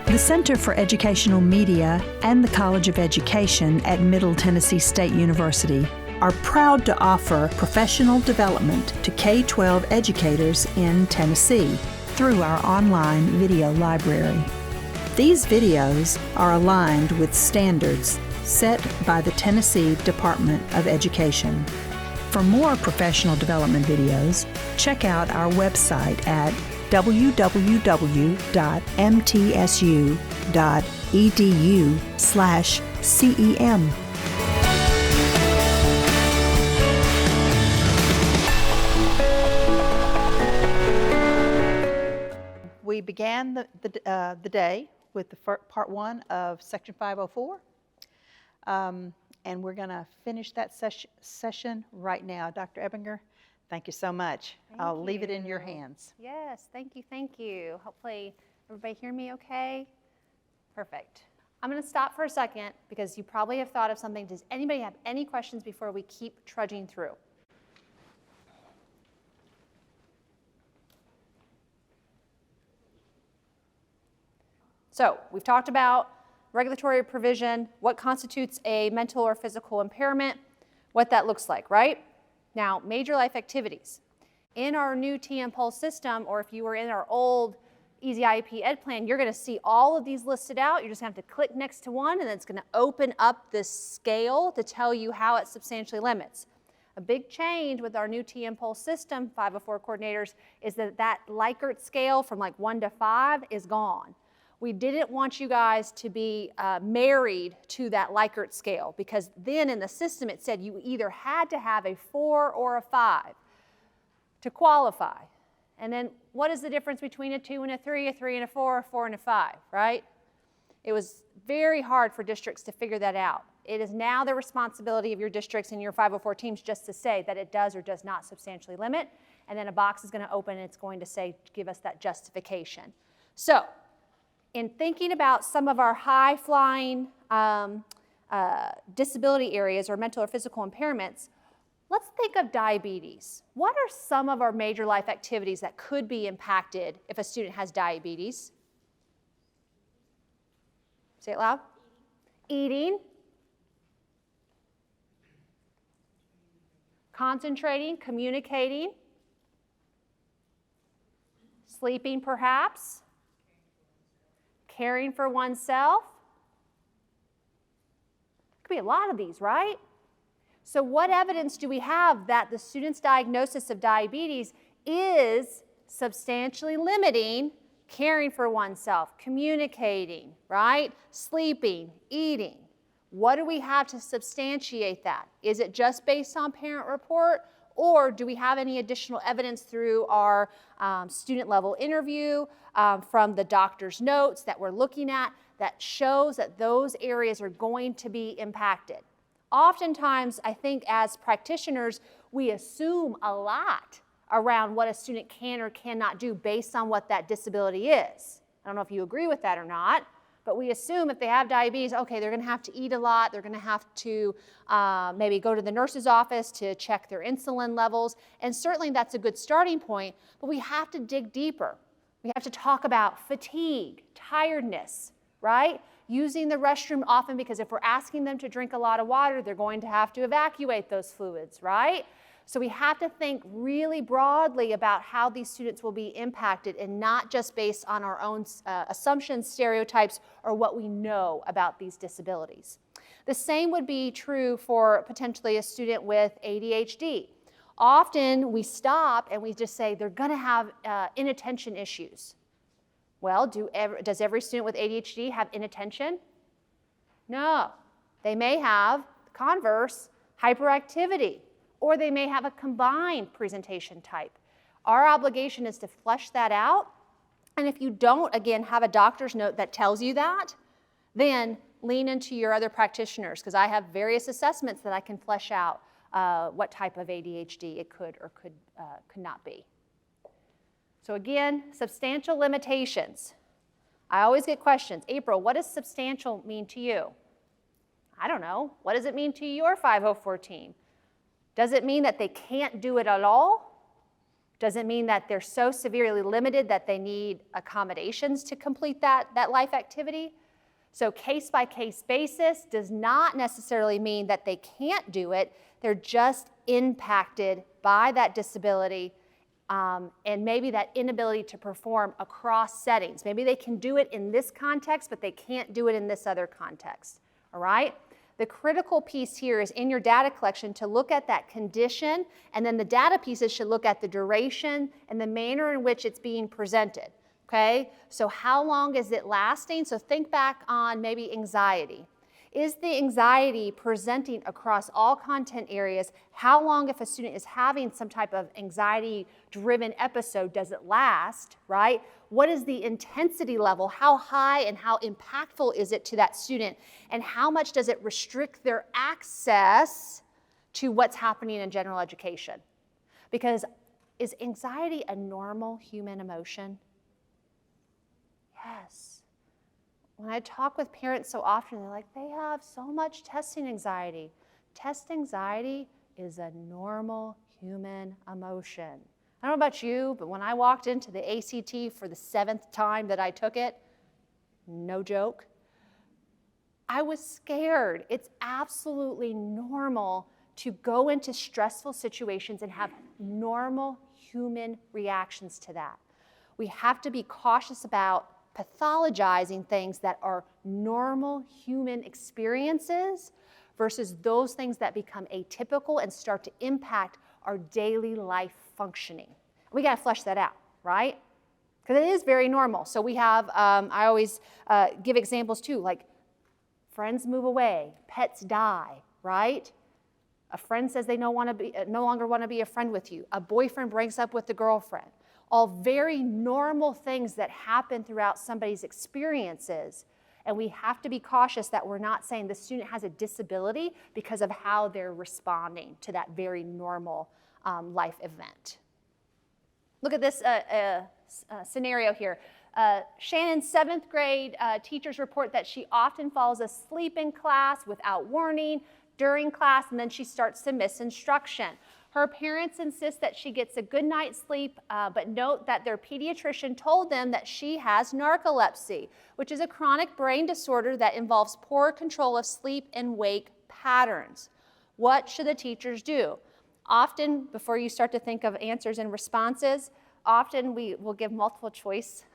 The Center for Educational Media and the College of Education at Middle Tennessee State University are proud to offer professional development to K-12 educators in Tennessee through our online video library. These videos are aligned with standards set by the Tennessee Department of Education. For more professional development videos, check out our website at www.mtsu.edu/CEM. We began the day with the part one of Section 504, and we're going to finish that session right now. Dr. Ebinger, thank you so much. I'll leave it in your hands. Yes, thank you, thank you. Hopefully everybody hear me okay? Perfect. I'm going to stop for a second because you probably have thought of something. Does anybody have any questions before we keep trudging through? So we've talked about regulatory provision, what constitutes a mental or physical impairment, what that looks like, right? Now, major life activities. In our new TM Pulse system, or if you were in our old Easy IEP Ed plan, you're going to see all of these listed out. You're just going to have to click next to one, and then it's going to open up this scale to tell you how it substantially limits. A big change with our new TM Pulse system, 504 coordinators, is that Likert scale from like 1 to 5 is gone. We didn't want you guys to be married to that Likert scale, because then in the system it said you either had to have a 4 or a 5 to qualify. And then what is the difference between a 2 and a 3 and a 4, a 4 and a 5, right? It was very hard for districts to figure that out. It is now the responsibility of your districts and your 504 teams just to say that it does or does not substantially limit, and then a box is going to open and it's going to say, give us that justification. So, in thinking about some of our high-flying disability areas or mental or physical impairments, let's think of diabetes. What are some of our major life activities that could be impacted if a student has diabetes? Say it loud. Eating. Concentrating, communicating. Sleeping, perhaps. Caring for oneself. Could be a lot of these, right? So what evidence do we have that the student's diagnosis of diabetes is substantially limiting caring for oneself, communicating, right? Sleeping, eating. What do we have to substantiate that? Is it just based on parent report, or do we have any additional evidence through our student level interview, from the doctor's notes that we're looking at that shows that those areas are going to be impacted? Oftentimes, I think as practitioners, we assume a lot around what a student can or cannot do based on what that disability is. I don't know if you agree with that or not, but we assume if they have diabetes, okay, they're going to have to eat a lot, they're going to have to maybe go to the nurse's office to check their insulin levels, and certainly that's a good starting point, but we have to dig deeper. We have to talk about fatigue, tiredness, right? Using the restroom often, because if we're asking them to drink a lot of water, they're going to have to evacuate those fluids, right? So we have to think really broadly about how these students will be impacted, and not just based on our own assumptions, stereotypes, or what we know about these disabilities. The same would be true for potentially a student with ADHD. Often we stop and we just say they're going to have inattention issues. Well, does every student with ADHD have inattention? No. They may have, converse, hyperactivity, or they may have a combined presentation type. Our obligation is to flesh that out, and if you don't, again, have a doctor's note that tells you that, then lean into your other practitioners, because I have various assessments that I can flesh out what type of ADHD it could or could not be. So again, substantial limitations. I always get questions. April, what does substantial mean to you? I don't know. What does it mean to your 504 team? Does it mean that they can't do it at all? Does it mean that they're so severely limited that they need accommodations to complete that life activity? So case-by-case basis does not necessarily mean that they can't do it. They're just impacted by that disability and maybe that inability to perform across settings. Maybe they can do it in this context, but they can't do it in this other context, all right? The critical piece here is in your data collection to look at that condition, and then the data pieces should look at the duration and the manner in which it's being presented. Okay, so how long is it lasting? So think back on maybe anxiety. Is the anxiety presenting across all content areas? How long, if a student is having some type of anxiety-driven episode, does it last, right? What is the intensity level? How high and how impactful is it to that student? And how much does it restrict their access to what's happening in general education? Because is anxiety a normal human emotion? Yes. When I talk with parents so often, they're like, they have so much testing anxiety. Test anxiety is a normal human emotion. I don't know about you, but when I walked into the ACT for the 7th time that I took it, no joke, I was scared. It's absolutely normal to go into stressful situations and have normal human reactions to that. We have to be cautious about pathologizing things that are normal human experiences versus those things that become atypical and start to impact our daily life functioning. We got to flesh that out, right? Because it is very normal. So we have, I always give examples too, like friends move away, pets die, right? A friend says they no longer want to be a friend with you. A boyfriend breaks up with the girlfriend. All very normal things that happen throughout somebody's experiences. And we have to be cautious that we're not saying the student has a disability because of how they're responding to that very normal life event. Look at this scenario here. Shannon's 7th grade teachers report that she often falls asleep in class without warning during class, and then she starts to miss instruction. Her parents insist that she gets a good night's sleep, but note that their pediatrician told them that she has narcolepsy, which is a chronic brain disorder that involves poor control of sleep and wake patterns. What should the teachers do? Often, before you start to think of answers and responses, often we will give multiple choice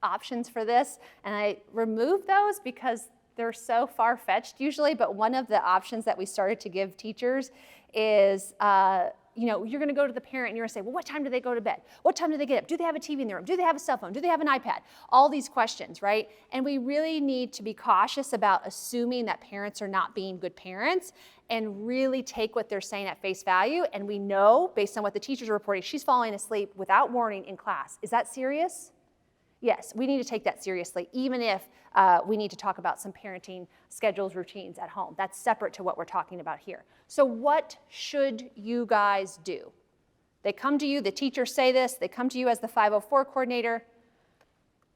options for this, and I remove those because they're so far-fetched usually, but one of the options that we started to give teachers is, you're gonna go to the parent and you're gonna say, well, what time do they go to bed? What time do they get up? Do they have a TV in their room? Do they have a cell phone? Do they have an iPad? All these questions, right? And we really need to be cautious about assuming that parents are not being good parents and really take what they're saying at face value. And we know, based on what the teachers are reporting, she's falling asleep without warning in class. Is that serious? Yes, we need to take that seriously, even if we need to talk about some parenting schedules, routines at home. That's separate to what we're talking about here. So what should you guys do? They come to you, the teachers say this, they come to you as the 504 coordinator.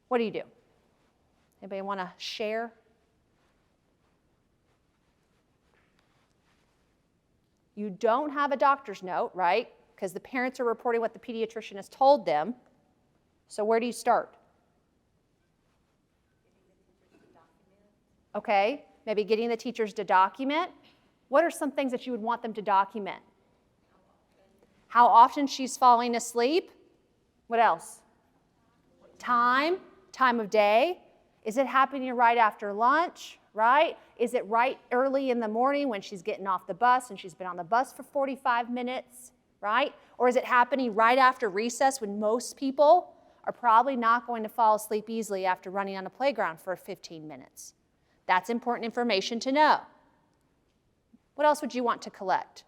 What do you do? Anybody want to share? You don't have a doctor's note, right? Because the parents are reporting what the pediatrician has told them. So where do you start? Okay, maybe getting the teachers to document. What are some things that you would want them to document? How often she's falling asleep. What else? Time of day. Is it happening right after lunch, right? Is it right early in the morning when she's getting off the bus and she's been on the bus for 45 minutes, right? Or is it happening right after recess when most people are probably not going to fall asleep easily after running on a playground for 15 minutes? That's important information to know. What else would you want to collect?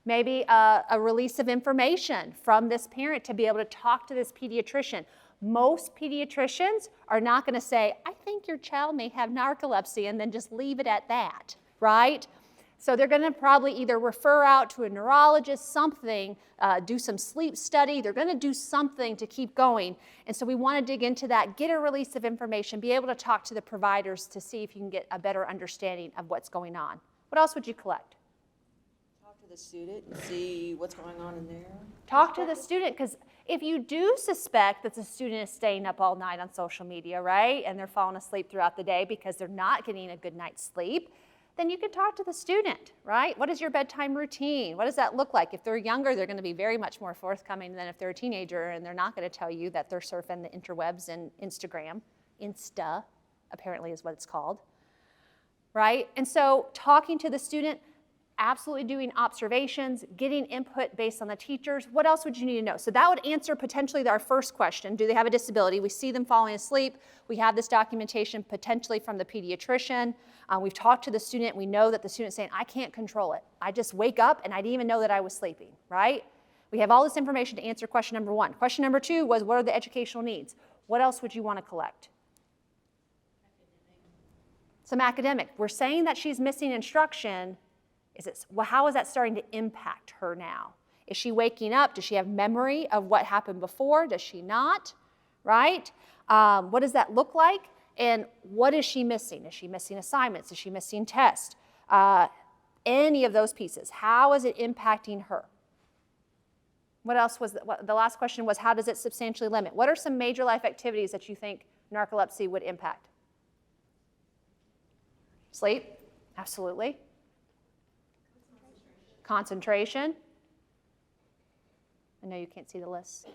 Maybe a release of information from this parent to be able to talk to this pediatrician. Most pediatricians are not going to say, I think your child may have narcolepsy, and then just leave it at that, right? So they're going to probably either refer out to a neurologist, something, do some sleep study. They're going to do something to keep going. And so we want to dig into that, get a release of information, be able to talk to the providers to see if you can get a better understanding of what's going on. What else would you collect? Talk to the student and see what's going on in there. Talk to the student, because if you do suspect that the student is staying up all night on social media, right, and they're falling asleep throughout the day because they're not getting a good night's sleep, then you can talk to the student, right? What is your bedtime routine? What does that look like? If they're younger, they're going to be very much more forthcoming than if they're a teenager, and they're not going to tell you that they're surfing the interwebs and Instagram. Insta, apparently, is what it's called, right? And so talking to the student, absolutely doing observations, getting input based on the teachers. What else would you need to know? So that would answer potentially our first question. Do they have a disability? We see them falling asleep. We have this documentation potentially from the pediatrician. We've talked to the student. We know that the student's saying, I can't control it. I just wake up and I didn't even know that I was sleeping, right? We have all this information to answer question number one. Question number two was, what are the educational needs? What else would you want to collect? Some academic. We're saying that she's missing instruction. How is that starting to impact her now? Is she waking up? Does she have memory of what happened before? Does she not? Right? What does that look like? And what is she missing? Is she missing assignments? Is she missing tests? Any of those pieces. How is it impacting her? What else was the last question was, how does it substantially limit? What are some major life activities that you think narcolepsy would impact? Sleep? Absolutely. Concentration. I know you can't see the list.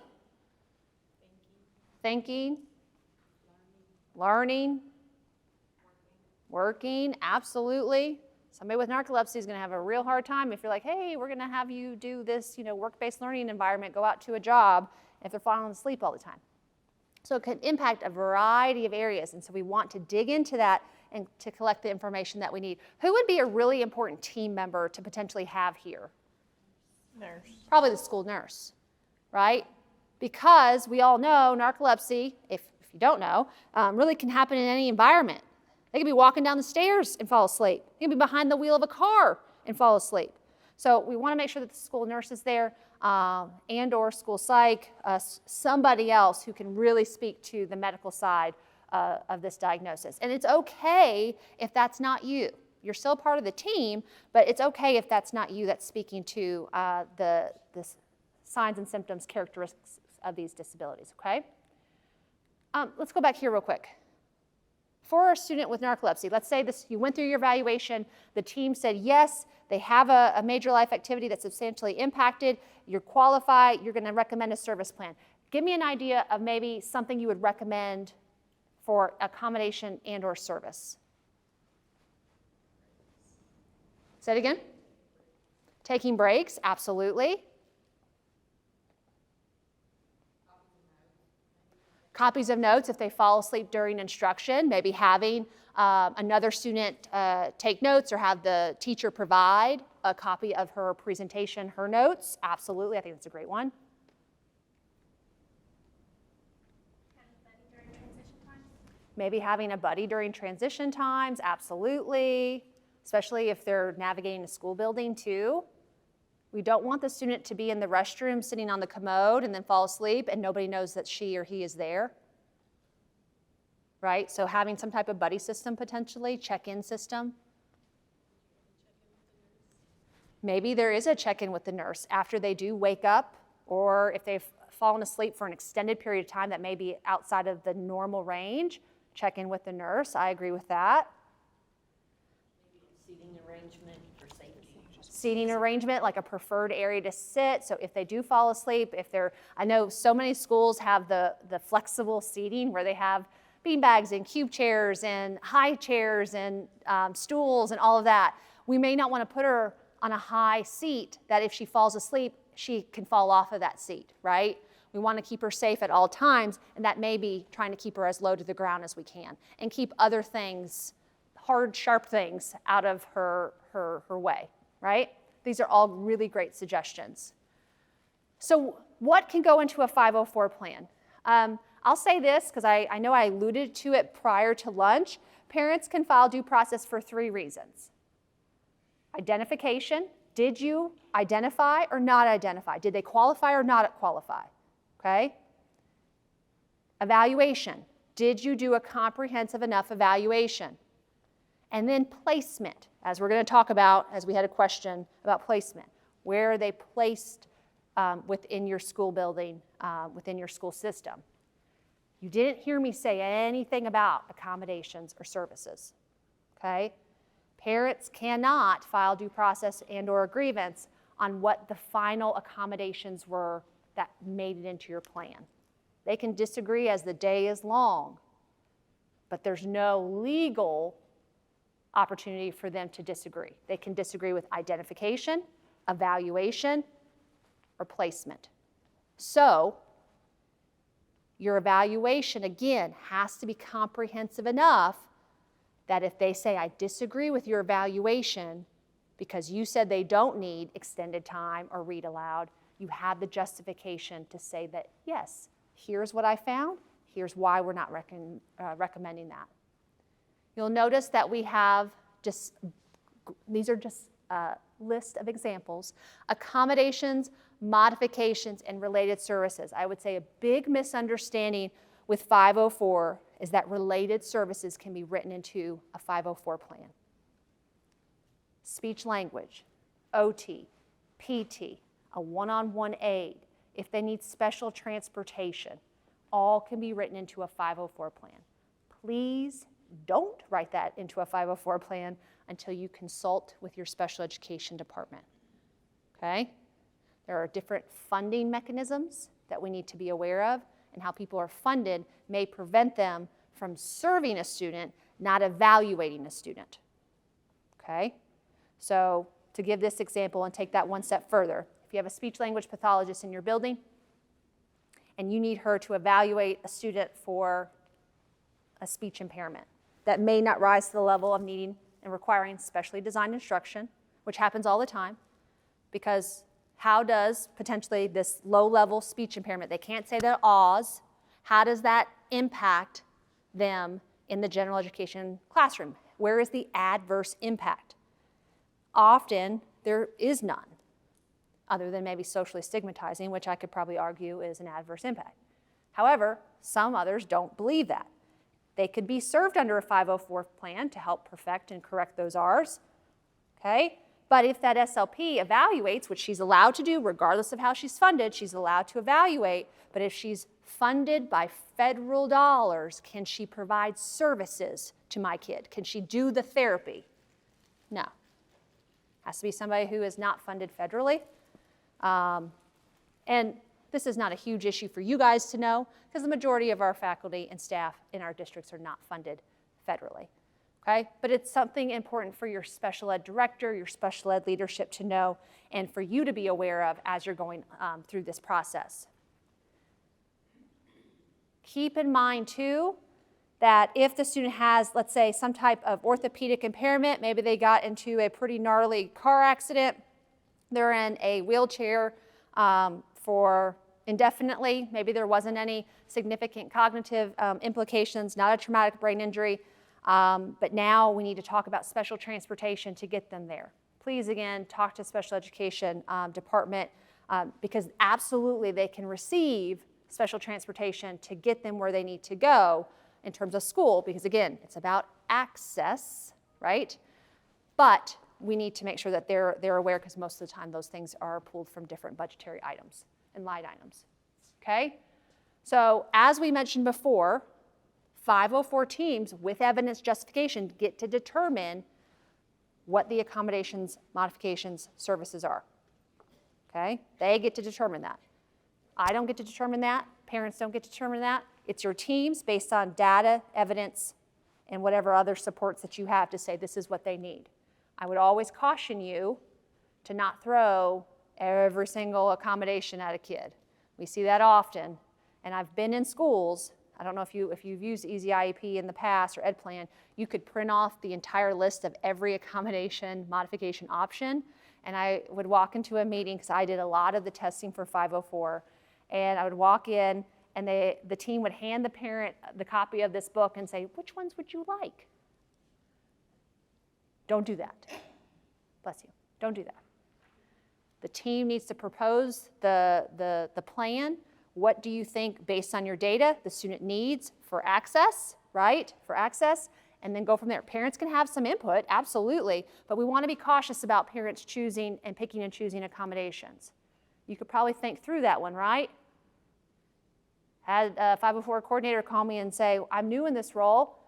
Thinking. Learning. Working. Absolutely. Somebody with narcolepsy is going to have a real hard time if you're like, hey, we're going to have you do this, work-based learning environment, go out to a job, if they're falling asleep all the time. So it can impact a variety of areas, and so we want to dig into that and to collect the information that we need. Who would be a really important team member to potentially have here? Nurse. Probably the school nurse, right? Because we all know narcolepsy, if you don't know, really can happen in any environment. They could be walking down the stairs and fall asleep. They could be behind the wheel of a car and fall asleep. So we want to make sure that the school nurse is there, and or school psych, somebody else who can really speak to the medical side of this diagnosis. And it's okay if that's not you. You're still part of the team, but it's okay if that's not you that's speaking to the signs and symptoms, characteristics of these disabilities, okay? Let's go back here real quick. For a student with narcolepsy, let's say you went through your evaluation, the team said yes, they have a major life activity that's substantially impacted, you're qualified, you're going to recommend a service plan. Give me an idea of maybe something you would recommend for accommodation and or service. Say it again. Taking breaks, absolutely. Copies of notes if they fall asleep during instruction, maybe having another student take notes or have the teacher provide a copy of her presentation, her notes, absolutely, I think that's a great one. Maybe having a buddy during transition times, absolutely, especially if they're navigating a school building too. We don't want the student to be in the restroom sitting on the commode and then fall asleep and nobody knows that she or he is there, right? So having some type of buddy system potentially, check-in system. Maybe there is a check-in with the nurse after they do wake up, or if they've fallen asleep for an extended period of time that may be outside of the normal range, check in with the nurse. I agree with that. Maybe seating arrangement for safety. Seating arrangement, like a preferred area to sit. So if they do fall asleep, I know so many schools have the flexible seating where they have beanbags and cube chairs and high chairs and stools and all of that. We may not want to put her on a high seat that if she falls asleep, she can fall off of that seat, right? We want to keep her safe at all times, and that may be trying to keep her as low to the ground as we can and keep other things, hard, sharp things out of her way, right? These are all really great suggestions. So what can go into a 504 plan? I'll say this because I know I alluded to it prior to lunch. Parents can file due process for 3 reasons. Identification, did you identify or not identify? Did they qualify or not qualify? Okay? Evaluation, did you do a comprehensive enough evaluation? And then placement, as we're going to talk about, as we had a question about placement. Where are they placed within your school building, within your school system? You didn't hear me say anything about accommodations or services, okay? Parents cannot file due process and/or a grievance on what the final accommodations were that made it into your plan. They can disagree as the day is long, but there's no legal opportunity for them to disagree. They can disagree with identification, evaluation, or placement. So, your evaluation, again, has to be comprehensive enough that if they say, I disagree with your evaluation because you said they don't need extended time or read aloud, you have the justification to say that, yes, here's what I found, here's why we're not recommending that. You'll notice that we have just, these are just a list of examples, accommodations, modifications, and related services. I would say a big misunderstanding with 504 is that related services can be written into a 504 plan. Speech language, OT, PT, a one-on-one aid, if they need special transportation, all can be written into a 504 plan. Please don't write that into a 504 plan until you consult with your special education department, okay? There are different funding mechanisms that we need to be aware of, and how people are funded may prevent them from serving a student, not evaluating a student, okay? So to give this example and take that one step further, if you have a speech language pathologist in your building and you need her to evaluate a student for a speech impairment that may not rise to the level of needing and requiring specially designed instruction, which happens all the time, because how does potentially this low-level speech impairment, they can't say their ahs, how does that impact them in the general education classroom? Where is the adverse impact? Often, there is none, other than maybe socially stigmatizing, which I could probably argue is an adverse impact. However, some others don't believe that. They could be served under a 504 plan to help perfect and correct those R's, okay? But if that SLP evaluates, which she's allowed to do regardless of how she's funded, she's allowed to evaluate, but if she's funded by federal dollars, can she provide services to my kid? Can she do the therapy? No. Has to be somebody who is not funded federally. And this is not a huge issue for you guys to know, because the majority of our faculty and staff in our districts are not funded federally. Okay? But it's something important for your special ed director, your special ed leadership to know, and for you to be aware of as you're going through this process. Keep in mind, too, that if the student has, let's say, some type of orthopedic impairment, maybe they got into a pretty gnarly car accident, they're in a wheelchair for indefinitely, maybe there wasn't any significant cognitive implications, not a traumatic brain injury, but now we need to talk about special transportation to get them there. Please, again, talk to special education department because absolutely they can receive special transportation to get them where they need to go in terms of school, because again, it's about access, right? But we need to make sure that they're aware, because most of the time those things are pulled from different budgetary items and line items, okay? So as we mentioned before, 504 teams with evidence justification get to determine what the accommodations, modifications, services are, okay? They get to determine that. I don't get to determine that. Parents don't get to determine that. It's your teams based on data, evidence, and whatever other supports that you have to say this is what they need. I would always caution you to not throw every single accommodation at a kid. We see that often, and I've been in schools. I don't know if you've used Easy IEP in the past or Ed Plan. You could print off the entire list of every accommodation modification option, and I would walk into a meeting, because I did a lot of the testing for 504, and I would walk in, and the team would hand the parent the copy of this book and say, which ones would you like? Don't do that. Bless you. Don't do that. The team needs to propose the plan. What do you think, based on your data, the student needs for access, right? For access, and then go from there. Parents can have some input, absolutely, but we want to be cautious about parents choosing and picking and choosing accommodations. You could probably think through that one, right? Had a 504 coordinator call me and say, I'm new in this role.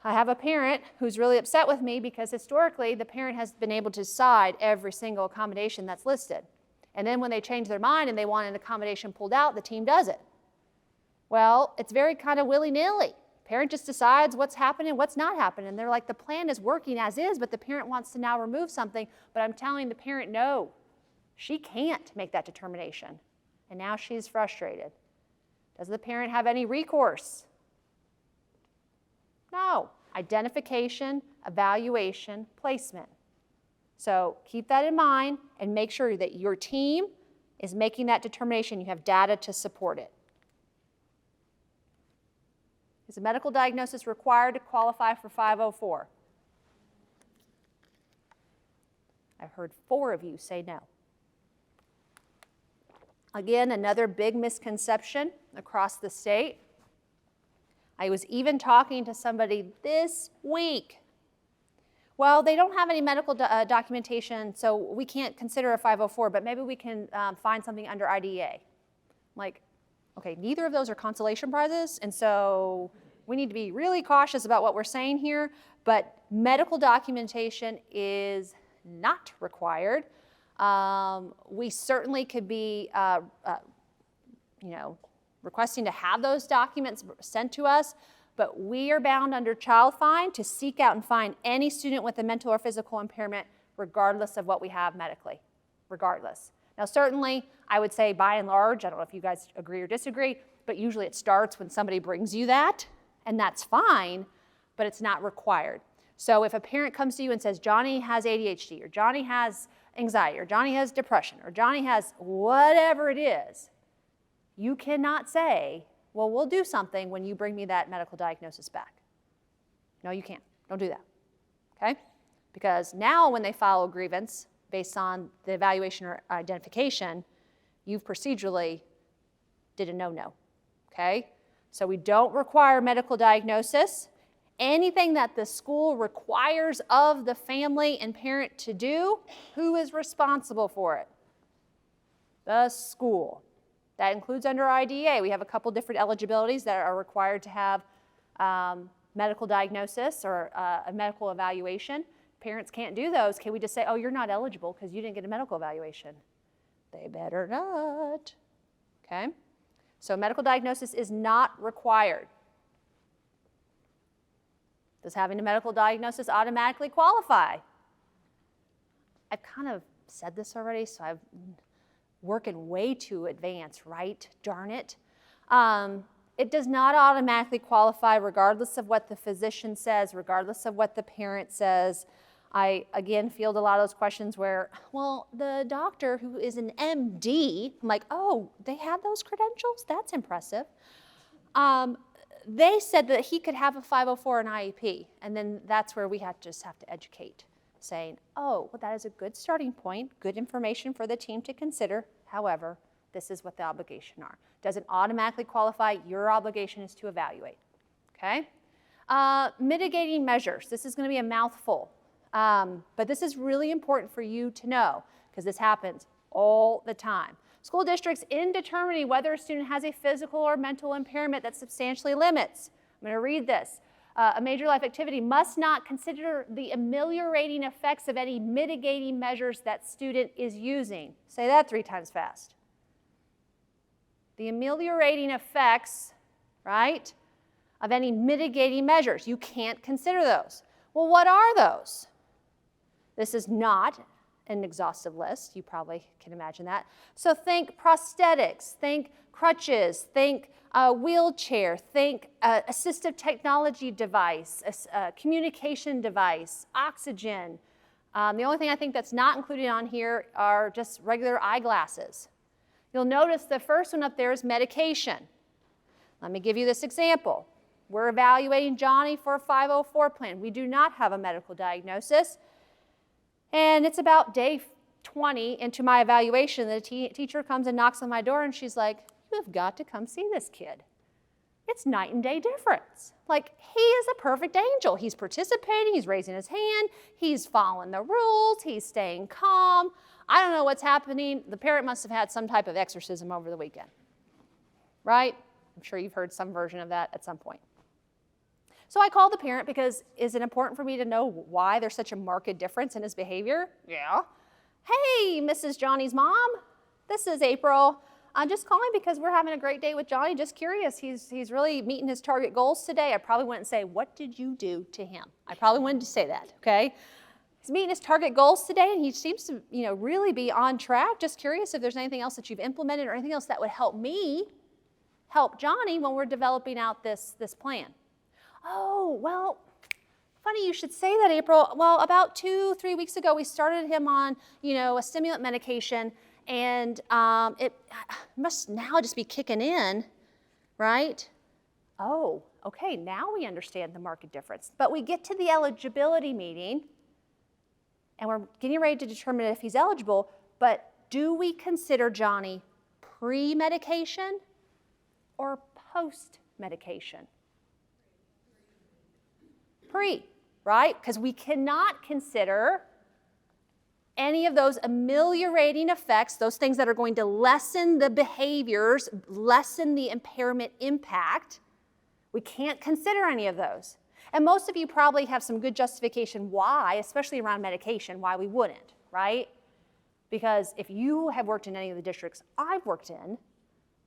I have a parent who's really upset with me because historically the parent has been able to decide every single accommodation that's listed. And then when they change their mind and they want an accommodation pulled out, the team does it. Well, it's very kind of willy-nilly. Parent just decides what's happening, what's not happening. And they're like, the plan is working as is, but the parent wants to now remove something. But I'm telling the parent, no, she can't make that determination. And now she's frustrated. Does the parent have any recourse? No. Identification, evaluation, placement. So keep that in mind and make sure that your team is making that determination. You have data to support it. Is a medical diagnosis required to qualify for 504? I've heard 4 of you say no. Again, another big misconception across the state. I was even talking to somebody this week. Well, they don't have any medical documentation, so we can't consider a 504, but maybe we can find something under IDEA. I'm like, okay, neither of those are consolation prizes, and so we need to be really cautious about what we're saying here, but medical documentation is not required. We certainly could be, requesting to have those documents sent to us, but we are bound under child fine to seek out and find any student with a mental or physical impairment regardless of what we have medically, regardless. Now certainly, I would say by and large, I don't know if you guys agree or disagree, but usually it starts when somebody brings you that, and that's fine, but it's not required. So if a parent comes to you and says, Johnny has ADHD, or Johnny has anxiety, or Johnny has depression, or Johnny has whatever it is, you cannot say, well, we'll do something when you bring me that medical diagnosis back. No, you can't. Don't do that, okay? Because now when they file a grievance based on the evaluation or identification, you've procedurally did a no-no, okay? So we don't require medical diagnosis. Anything that the school requires of the family and parent to do, who is responsible for it? The school. That includes under IDEA. We have a couple different eligibilities that are required to have medical diagnosis or a medical evaluation. Parents can't do those. Can we just say, oh, you're not eligible because you didn't get a medical evaluation? They better not, okay? So medical diagnosis is not required. Does having a medical diagnosis automatically qualify? I've kind of said this already, so I've working way too advanced, right? Darn it. It does not automatically qualify regardless of what the physician says, regardless of what the parent says. I, again, field a lot of those questions where, well, the doctor who is an MD, I'm like, oh, they have those credentials? That's impressive. They said that he could have a 504 and IEP, and then that's where we just have to educate, saying, oh, well, that is a good starting point, good information for the team to consider. However, this is what the obligation are. Doesn't automatically qualify. Your obligation is to evaluate, okay? Mitigating measures. This is going to be a mouthful, but this is really important for you to know because this happens all the time. School districts, in determining whether a student has a physical or mental impairment that substantially limits, I'm going to read this. A major life activity must not consider the ameliorating effects of any mitigating measures that student is using. Say that 3 times fast. The ameliorating effects, right, of any mitigating measures. You can't consider those. Well, what are those? This is not an exhaustive list. You probably can imagine that. So think prosthetics, think crutches, think wheelchair, think assistive technology device, a communication device, oxygen. The only thing I think that's not included on here are just regular eyeglasses. You'll notice the first one up there is medication. Let me give you this example. We're evaluating Johnny for a 504 plan. We do not have a medical diagnosis. And it's about day 20 into my evaluation. The teacher comes and knocks on my door and she's like, "You have got to come see this kid. It's night and day difference. Like, he is a perfect angel. He's participating, he's raising his hand, he's following the rules, he's staying calm. I don't know what's happening. The parent must have had some type of exorcism over the weekend, right? I'm sure you've heard some version of that at some point. So I called the parent because is it important for me to know why there's such a marked difference in his behavior? Yeah. Hey, Mrs. Johnny's mom, this is April. I'm just calling because we're having a great day with Johnny. Just curious, he's really meeting his target goals today. I probably wouldn't say, what did you do to him? I probably wouldn't say that, okay? He's meeting his target goals today and he seems to, really be on track. Just curious if there's anything else that you've implemented or anything else that would help me help Johnny when we're developing out this plan. Oh, well, funny you should say that, April. Well, about 2-3 weeks ago, we started him on, a stimulant medication, and it must now just be kicking in, right? Oh, okay, now we understand the market difference. But we get to the eligibility meeting, and we're getting ready to determine if he's eligible, but do we consider Johnny pre-medication or post-medication? Pre, right? Because we cannot consider any of those ameliorating effects, those things that are going to lessen the behaviors, lessen the impairment impact. We can't consider any of those. And most of you probably have some good justification why, especially around medication, why we wouldn't, right? Because if you have worked in any of the districts I've worked in,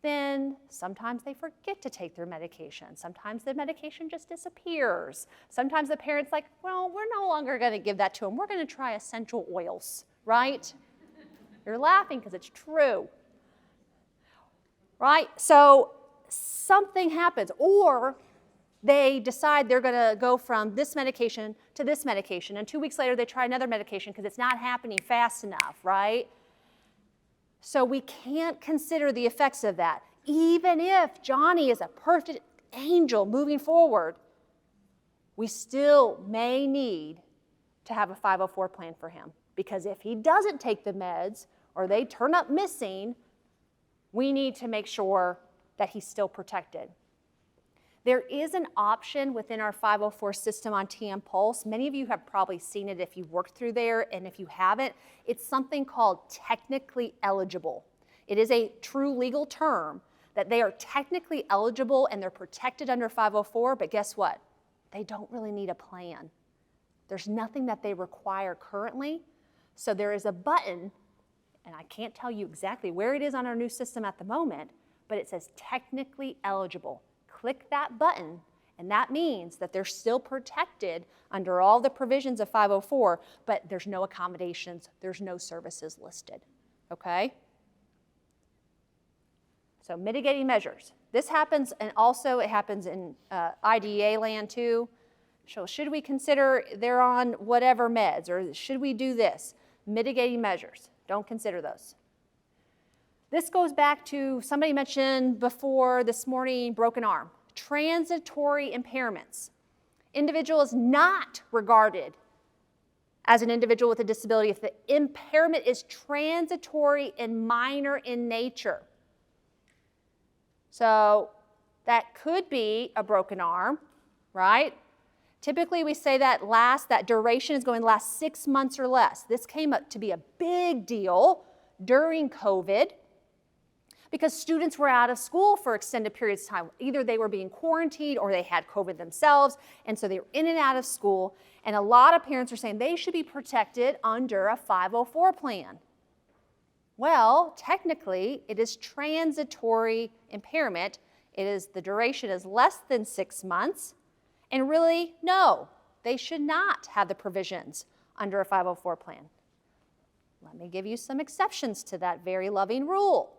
then sometimes they forget to take their medication. Sometimes the medication just disappears. Sometimes the parent's like, well, we're no longer gonna give that to him. We're gonna try essential oils, right? You're laughing because it's true, right? So something happens, or they decide they're gonna go from this medication to this medication, and 2 weeks later they try another medication because it's not happening fast enough, right? So we can't consider the effects of that. Even if Johnny is a perfect angel moving forward, we still may need to have a 504 plan for him. Because if he doesn't take the meds or they turn up missing, we need to make sure that he's still protected. There is an option within our 504 system on TM Pulse. Many of you have probably seen it if you've worked through there, and if you haven't, it's something called technically eligible. It is a true legal term that they are technically eligible and they're protected under 504, but guess what? They don't really need a plan. There's nothing that they require currently, so there is a button, and I can't tell you exactly where it is on our new system at the moment, but it says technically eligible. Click that button, and that means that they're still protected under all the provisions of 504, but there's no accommodations, there's no services listed, okay? So mitigating measures. This happens, and also it happens in IDEA land too. So should we consider they're on whatever meds, or should we do this? Mitigating measures, don't consider those. This goes back to, somebody mentioned before this morning, broken arm. Transitory impairments. Individual is not regarded as an individual with a disability if the impairment is transitory and minor in nature. So that could be a broken arm, right? Typically we say that duration is going to last 6 months or less. This came up to be a big deal during COVID, because students were out of school for extended periods of time. Either they were being quarantined or they had COVID themselves, and so they were in and out of school. And a lot of parents are saying they should be protected under a 504 plan. Well, technically, it is transitory impairment. The duration is less than 6 months. And really, no, they should not have the provisions under a 504 plan. Let me give you some exceptions to that very loving rule.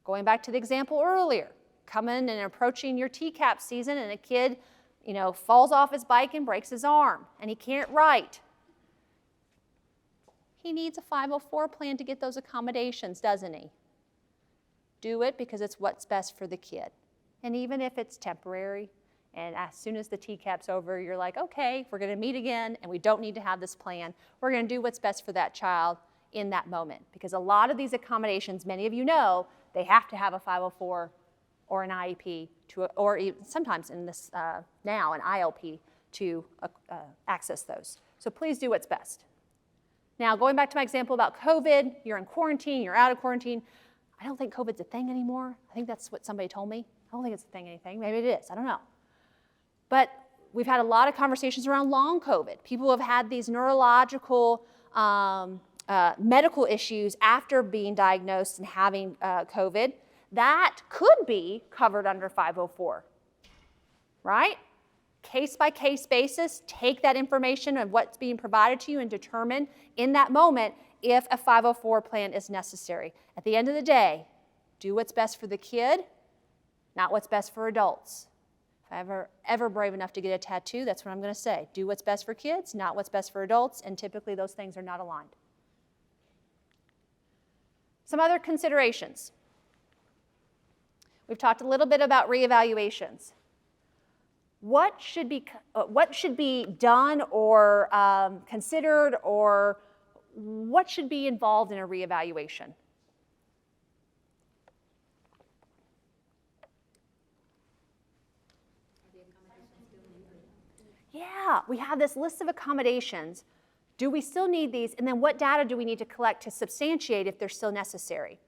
Going back to the example earlier, coming and approaching your TCAP season and a kid, falls off his bike and breaks his arm and he can't write. He needs a 504 plan to get those accommodations, doesn't he? Do it because it's what's best for the kid. And even if it's temporary, And as soon as the TCAP's over, you're like, okay, we're going to meet again, and we don't need to have this plan. We're going to do what's best for that child in that moment. Because a lot of these accommodations, many of you know, they have to have a 504 or an IEP, or even sometimes in this now, an ILP to access those. So please do what's best. Now, going back to my example about COVID, you're in quarantine, you're out of quarantine. I don't think COVID's a thing anymore. I think that's what somebody told me. I don't think it's a thing anything. Maybe it is. I don't know. But we've had a lot of conversations around long COVID. People have had these neurological medical issues after being diagnosed and having COVID. That could be covered under 504, right? Case-by-case basis, take that information of what's being provided to you and determine in that moment if a 504 plan is necessary. At the end of the day, do what's best for the kid, not what's best for adults. If I'm ever brave enough to get a tattoo, that's what I'm going to say. Do what's best for kids, not what's best for adults, and typically those things are not aligned. Some other considerations. We've talked a little bit about reevaluations. What should be done or considered, or what should be involved in a reevaluation? Yeah, we have this list of accommodations. Do we still need these? And then what data do we need to collect to substantiate if they're still necessary?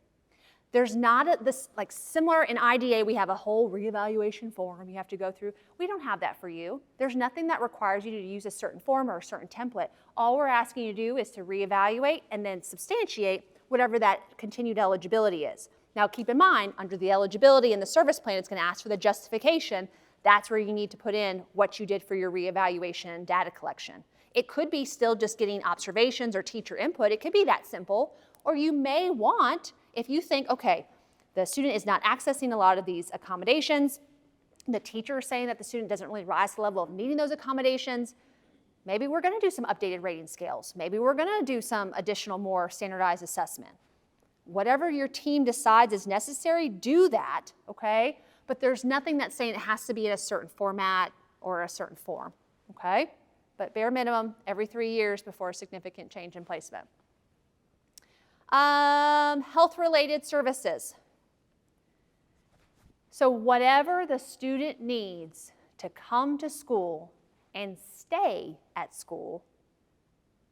There's not this, like similar in IDA, we have a whole reevaluation form you have to go through. We don't have that for you. There's nothing that requires you to use a certain form or a certain template. All we're asking you to do is to reevaluate and then substantiate whatever that continued eligibility is. Now keep in mind, under the eligibility in the service plan, it's going to ask for the justification. That's where you need to put in what you did for your reevaluation and data collection. It could be still just getting observations or teacher input. It could be that simple. Or you may want, if you think, okay, the student is not accessing a lot of these accommodations, the teacher is saying that the student doesn't really rise to the level of needing those accommodations, maybe we're going to do some updated rating scales. Maybe we're going to do some additional, more standardized assessment. Whatever your team decides is necessary, do that, okay? But there's nothing that's saying it has to be in a certain format or a certain form, okay? But bare minimum, every 3 years before a significant change in placement. Health-related services. So whatever the student needs to come to school and stay at school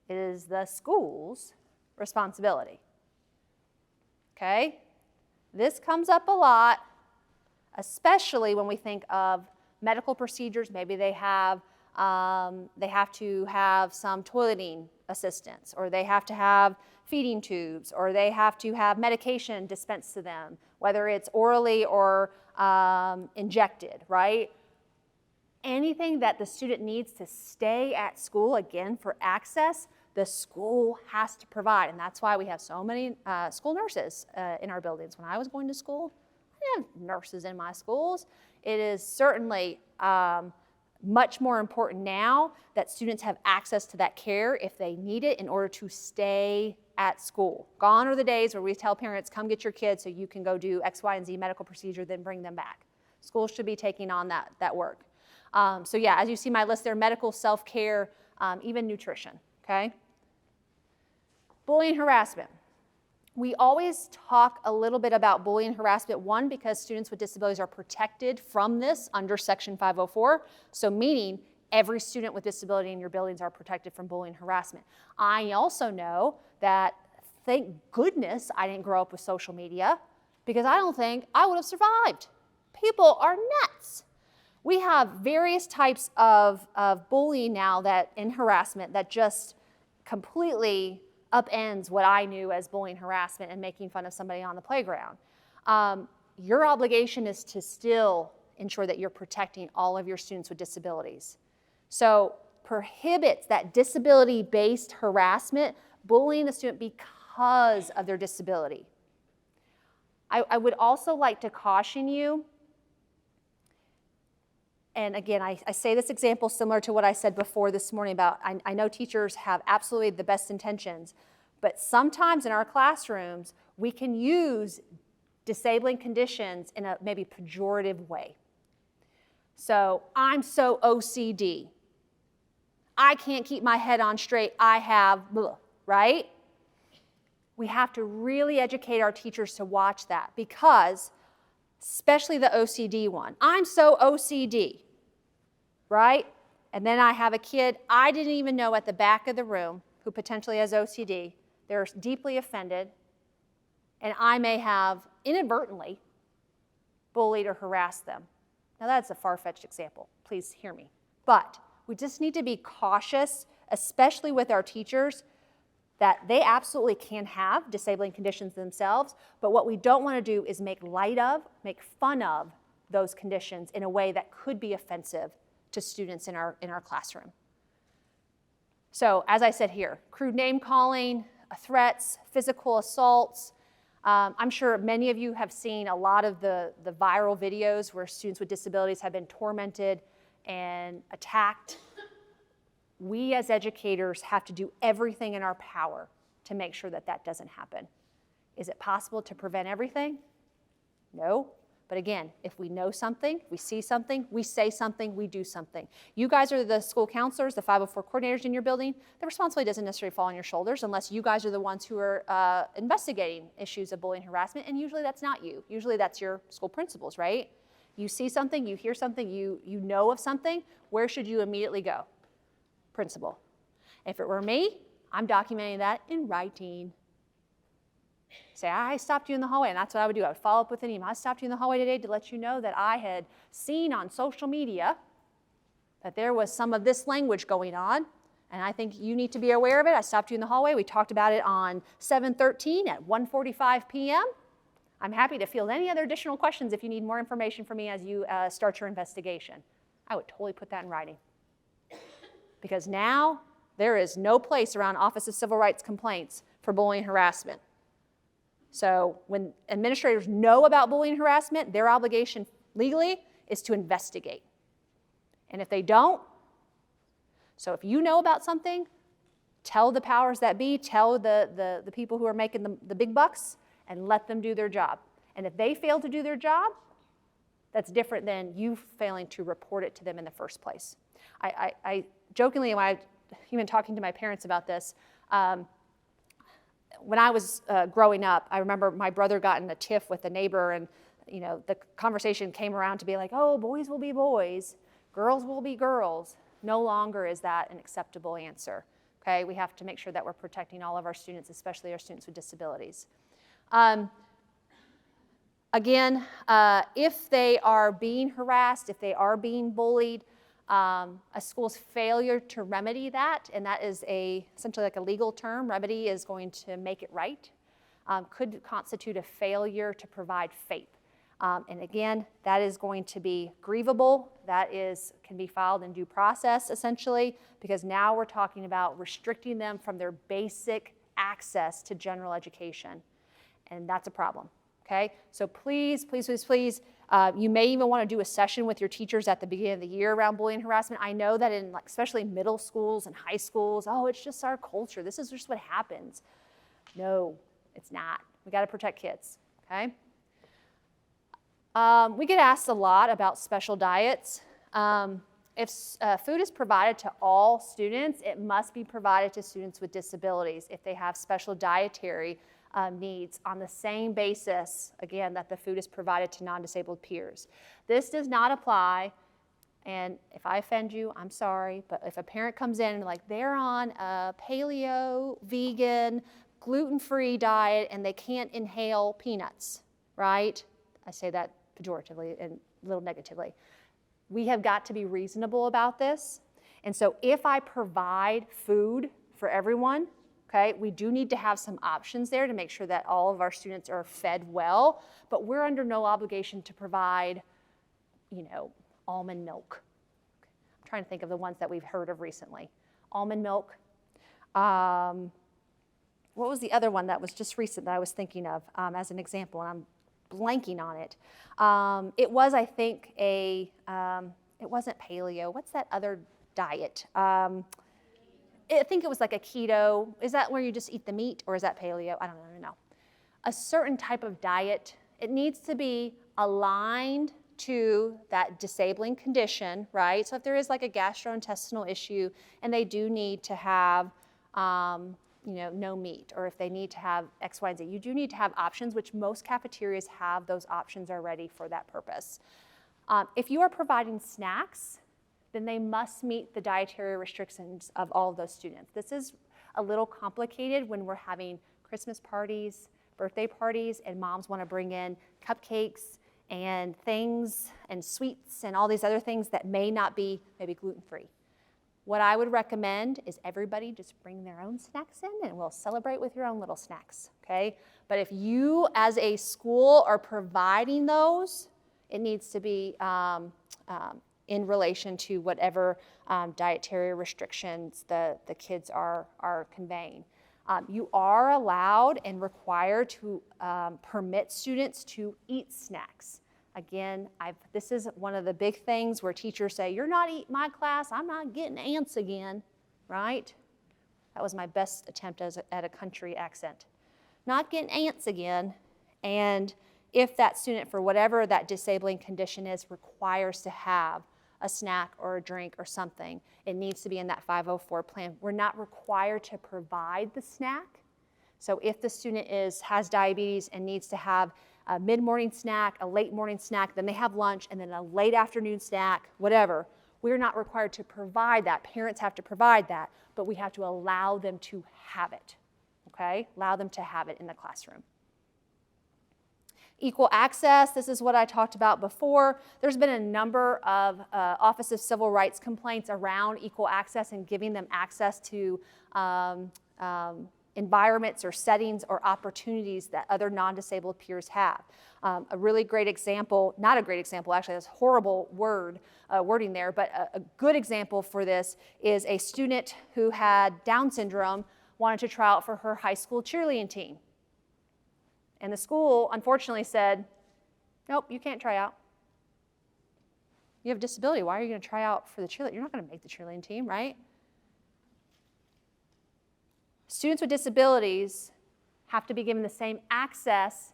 is the school's responsibility. Okay? This comes up a lot, especially when we think of medical procedures. Maybe they have to have some toileting assistance, or they have to have feeding tubes, or they have to have medication dispensed to them, whether it's orally or injected, right? Anything that the student needs to stay at school, again, for access, the school has to provide. And that's why we have so many school nurses in our buildings. When I was going to school, I didn't have nurses in my schools. It is certainly much more important now that students have access to that care if they need it in order to stay at school. Gone are the days where we tell parents, come get your kids so you can go do X, Y, and Z medical procedure, then bring them back. Schools should be taking on that work. So yeah, as you see my list there, medical, self-care, even nutrition, okay? Bullying, harassment. We always talk a little bit about bullying and harassment, one, because students with disabilities are protected from this under Section 504, so meaning every student with disability in your buildings are protected from bullying and harassment. I also know that, thank goodness, I didn't grow up with social media, because I don't think I would have survived. People are nuts. We have various types of bullying now and harassment that just completely upends what I knew as bullying, harassment, and making fun of somebody on the playground. Your obligation is to still ensure that you're protecting all of your students with disabilities. So prohibits that disability-based harassment, bullying a student because of their disability. I would also like to caution you, and again, I say this example similar to what I said before this morning about, I know teachers have absolutely the best intentions, but sometimes in our classrooms, we can use disabling conditions in a maybe pejorative way. So I'm so OCD. I can't keep my head on straight. I have blah, right? We have to really educate our teachers to watch that because, especially the OCD one, I'm so OCD, right? And then I have a kid I didn't even know at the back of the room who potentially has OCD. They're deeply offended, and I may have inadvertently bullied or harassed them. Now that's a far-fetched example. Please hear me. But we just need to be cautious, especially with our teachers, that they absolutely can have disabling conditions themselves, but what we don't want to do is make light of, make fun of those conditions in a way that could be offensive to students in our classroom. So as I said here, crude name calling, threats, physical assaults. I'm sure many of you have seen a lot of the viral videos where students with disabilities have been tormented and attacked. We as educators have to do everything in our power to make sure that that doesn't happen. Is it possible to prevent everything? No. But again, if we know something, we see something, we say something, we do something. You guys are the school counselors, the 504 coordinators in your building. The responsibility doesn't necessarily fall on your shoulders unless you guys are the ones who are investigating issues of bullying and harassment, and usually that's not you. Usually that's your school principals, right? You see something, you hear something, you know of something, where should you immediately go? Principal. If it were me, I'm documenting that in writing. Say, I stopped you in the hallway, and that's what I would do. I would follow up with an email. I stopped you in the hallway today to let you know that I had seen on social media that there was some of this language going on, and I think you need to be aware of it. I stopped you in the hallway. We talked about it on 7/13 at 1:45 p.m. I'm happy to field any other additional questions if you need more information from me as you start your investigation. I would totally put that in writing. Because now there is no place around Office of Civil Rights complaints for bullying and harassment. So when administrators know about bullying and harassment, their obligation legally is to investigate. And if they don't, so if you know about something, tell the powers that be, tell the people who are making the big bucks, and let them do their job. And if they fail to do their job, that's different than you failing to report it to them in the first place. I jokingly, when I've been talking to my parents about this, when I was growing up, I remember my brother got in a tiff with a neighbor, and the conversation came around to be like, oh, boys will be boys, girls will be girls. No longer is that an acceptable answer. Okay, we have to make sure that we're protecting all of our students, especially our students with disabilities. Again, if they are being harassed, if they are being bullied, a school's failure to remedy that, and that is essentially like a legal term, remedy is going to make it right, could constitute a failure to provide FAPE. And again, that is going to be grievable. That can be filed in due process, essentially, because now we're talking about restricting them from their basic access to general education. And that's a problem, okay? So please, please, please, please, you may even want to do a session with your teachers at the beginning of the year around bullying and harassment. I know that in especially middle schools and high schools, oh, it's just our culture. This is just what happens. No, it's not. We got to protect kids, okay? We get asked a lot about special diets. If food is provided to all students, it must be provided to students with disabilities if they have special dietary needs on the same basis, again, that the food is provided to non-disabled peers. This does not apply, and if I offend you, I'm sorry, but if a parent comes in and they're on a paleo, vegan, gluten-free diet and they can't inhale peanuts, right? I say that pejoratively and a little negatively. We have got to be reasonable about this. And so if I provide food for everyone, okay, we do need to have some options there to make sure that all of our students are fed well, but we're under no obligation to provide, almond milk. I'm trying to think of the ones that we've heard of recently. Almond milk. What was the other one that was just recent that I was thinking of as an example, and I'm blanking on it. It was, I think, it wasn't paleo. What's that other diet? I think it was like a keto. Is that where you just eat the meat, or is that paleo? I don't know. A certain type of diet, it needs to be aligned to that disabling condition, right? So if there is like a gastrointestinal issue and they do need to have, no meat, or if they need to have X, Y, and Z, you do need to have options, which most cafeterias have those options already for that purpose. If you are providing snacks, then they must meet the dietary restrictions of all of those students. This is a little complicated when we're having Christmas parties, birthday parties, and moms want to bring in cupcakes and things and sweets and all these other things that may not be maybe gluten-free. What I would recommend is everybody just bring their own snacks in and we'll celebrate with your own little snacks, okay? But if you as a school are providing those, it needs to be in relation to whatever dietary restrictions the kids are conveying. You are allowed and required to permit students to eat snacks. Again, this is one of the big things where teachers say, you're not eating my class, I'm not getting ants again, right? That was my best attempt at a country accent. Not getting ants again, and if that student, for whatever that disabling condition is, requires to have a snack or a drink or something, it needs to be in that 504 plan. We're not required to provide the snack. So if the student has diabetes and needs to have a mid-morning snack, a late morning snack, then they have lunch, and then a late afternoon snack, whatever, we're not required to provide that. Parents have to provide that, but we have to allow them to have it, okay? Allow them to have it in the classroom. Equal access, this is what I talked about before. There's been a number of Office of Civil Rights complaints around equal access and giving them access to environments or settings or opportunities that other non-disabled peers have. A really great example, not a great example, actually, that's horrible wording there, but a good example for this is a student who had Down syndrome wanted to try out for her high school cheerleading team. And the school, unfortunately, said, nope, you can't try out. You have a disability. Why are you going to try out for the cheerleading? You're not going to make the cheerleading team, right? Students with disabilities have to be given the same access,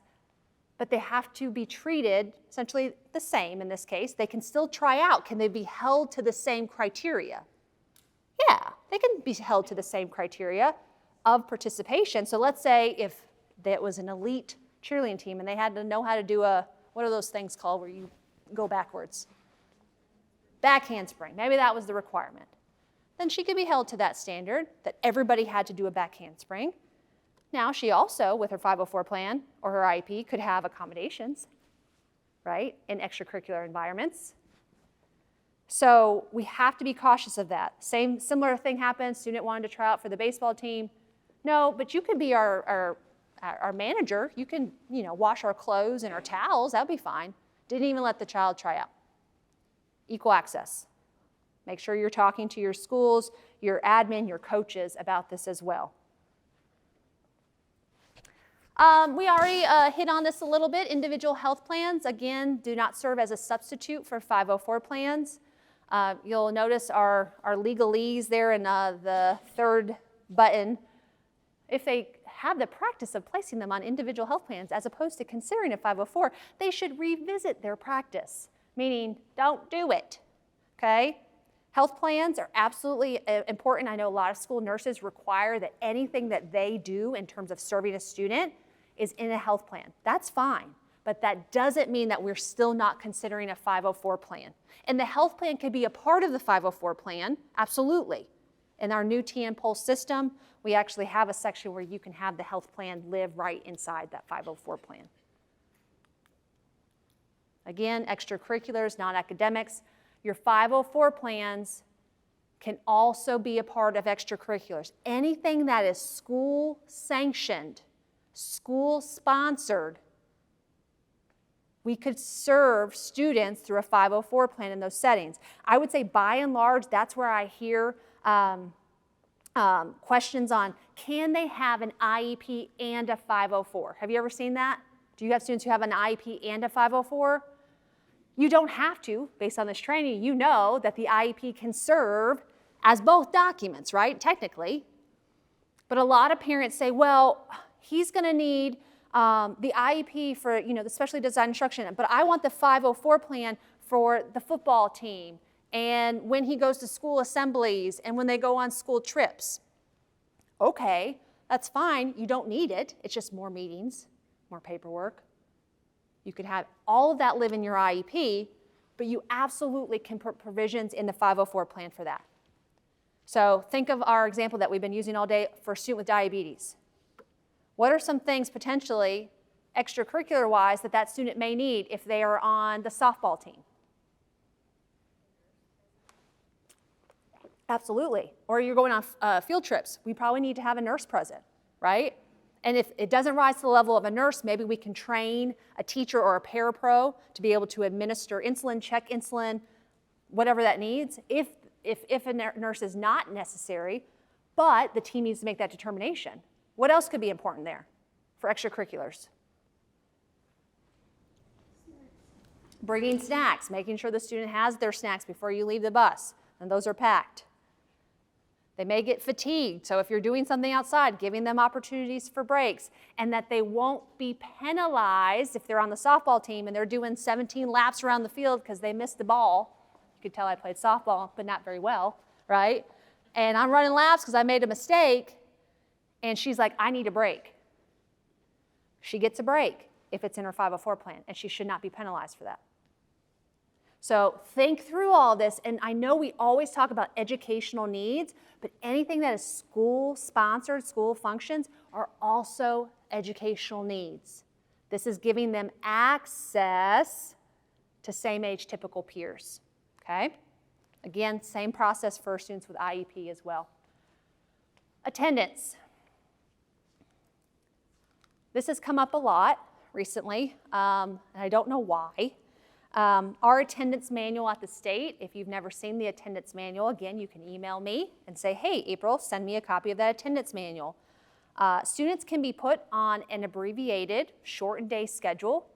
but they have to be treated essentially the same in this case. They can still try out. Can they be held to the same criteria? Yeah, they can be held to the same criteria of participation. So let's say if that was an elite cheerleading team and they had to know how to do what are those things called where you go backwards? Back handspring. Maybe that was the requirement. Then she could be held to that standard that everybody had to do a back handspring. Now she also, with her 504 plan or her IEP, could have accommodations, right, in extracurricular environments. So we have to be cautious of that. Similar thing happened, student wanted to try out for the baseball team. No, but you can be our manager. You can, wash our clothes and our towels. That'd be fine. Didn't even let the child try out. Equal access. Make sure you're talking to your schools, your admin, your coaches about this as well. We already hit on this a little bit. Individual health plans, again, do not serve as a substitute for 504 plans. You'll notice our legalese there in the third button. If they have the practice of placing them on individual health plans as opposed to considering a 504, they should revisit their practice, meaning don't do it, okay? Health plans are absolutely important. I know a lot of school nurses require that anything that they do in terms of serving a student is in a health plan. That's fine, but that doesn't mean that we're still not considering a 504 plan. And the health plan could be a part of the 504 plan, absolutely. In our new TN Pulse system, we actually have a section where you can have the health plan live right inside that 504 plan. Again, extracurriculars, non-academics. Your 504 plans can also be a part of extracurriculars. Anything that is school sanctioned, school sponsored, we could serve students through a 504 plan in those settings. I would say by and large, that's where I hear questions on, can they have an IEP and a 504? Have you ever seen that? Do you have students who have an IEP and a 504? You don't have to, based on this training. You know that the IEP can serve as both documents, right, technically. But a lot of parents say, well, he's going to need the IEP for, the specially designed instruction, but I want the 504 plan for the football team and when he goes to school assemblies and when they go on school trips. Okay, that's fine. You don't need it. It's just more meetings, more paperwork. You could have all of that live in your IEP, but you absolutely can put provisions in the 504 plan for that. So think of our example that we've been using all day for a student with diabetes. What are some things potentially extracurricular-wise that student may need if they are on the softball team? Absolutely. Or you're going on field trips. We probably need to have a nurse present, right? And if it doesn't rise to the level of a nurse, maybe we can train a teacher or a parapro to be able to administer insulin, check insulin, whatever that needs. If a nurse is not necessary, but the team needs to make that determination. What else could be important there for extracurriculars? Bringing snacks, making sure the student has their snacks before you leave the bus, and those are packed. They may get fatigued, so if you're doing something outside, giving them opportunities for breaks, and that they won't be penalized if they're on the softball team and they're doing 17 laps around the field because they missed the ball. You could tell I played softball, but not very well, right? And I'm running laps because I made a mistake, and she's like, I need a break. She gets a break if it's in her 504 plan, and she should not be penalized for that. So think through all this, and I know we always talk about educational needs, but anything that is school-sponsored, school functions, are also educational needs. This is giving them access to same-age typical peers, okay? Again, same process for students with IEP as well. Attendance. This has come up a lot recently, and I don't know why. Our attendance manual at the state, if you've never seen the attendance manual, again, you can email me and say, hey, April, send me a copy of that attendance manual. Students can be put on an abbreviated shortened day schedule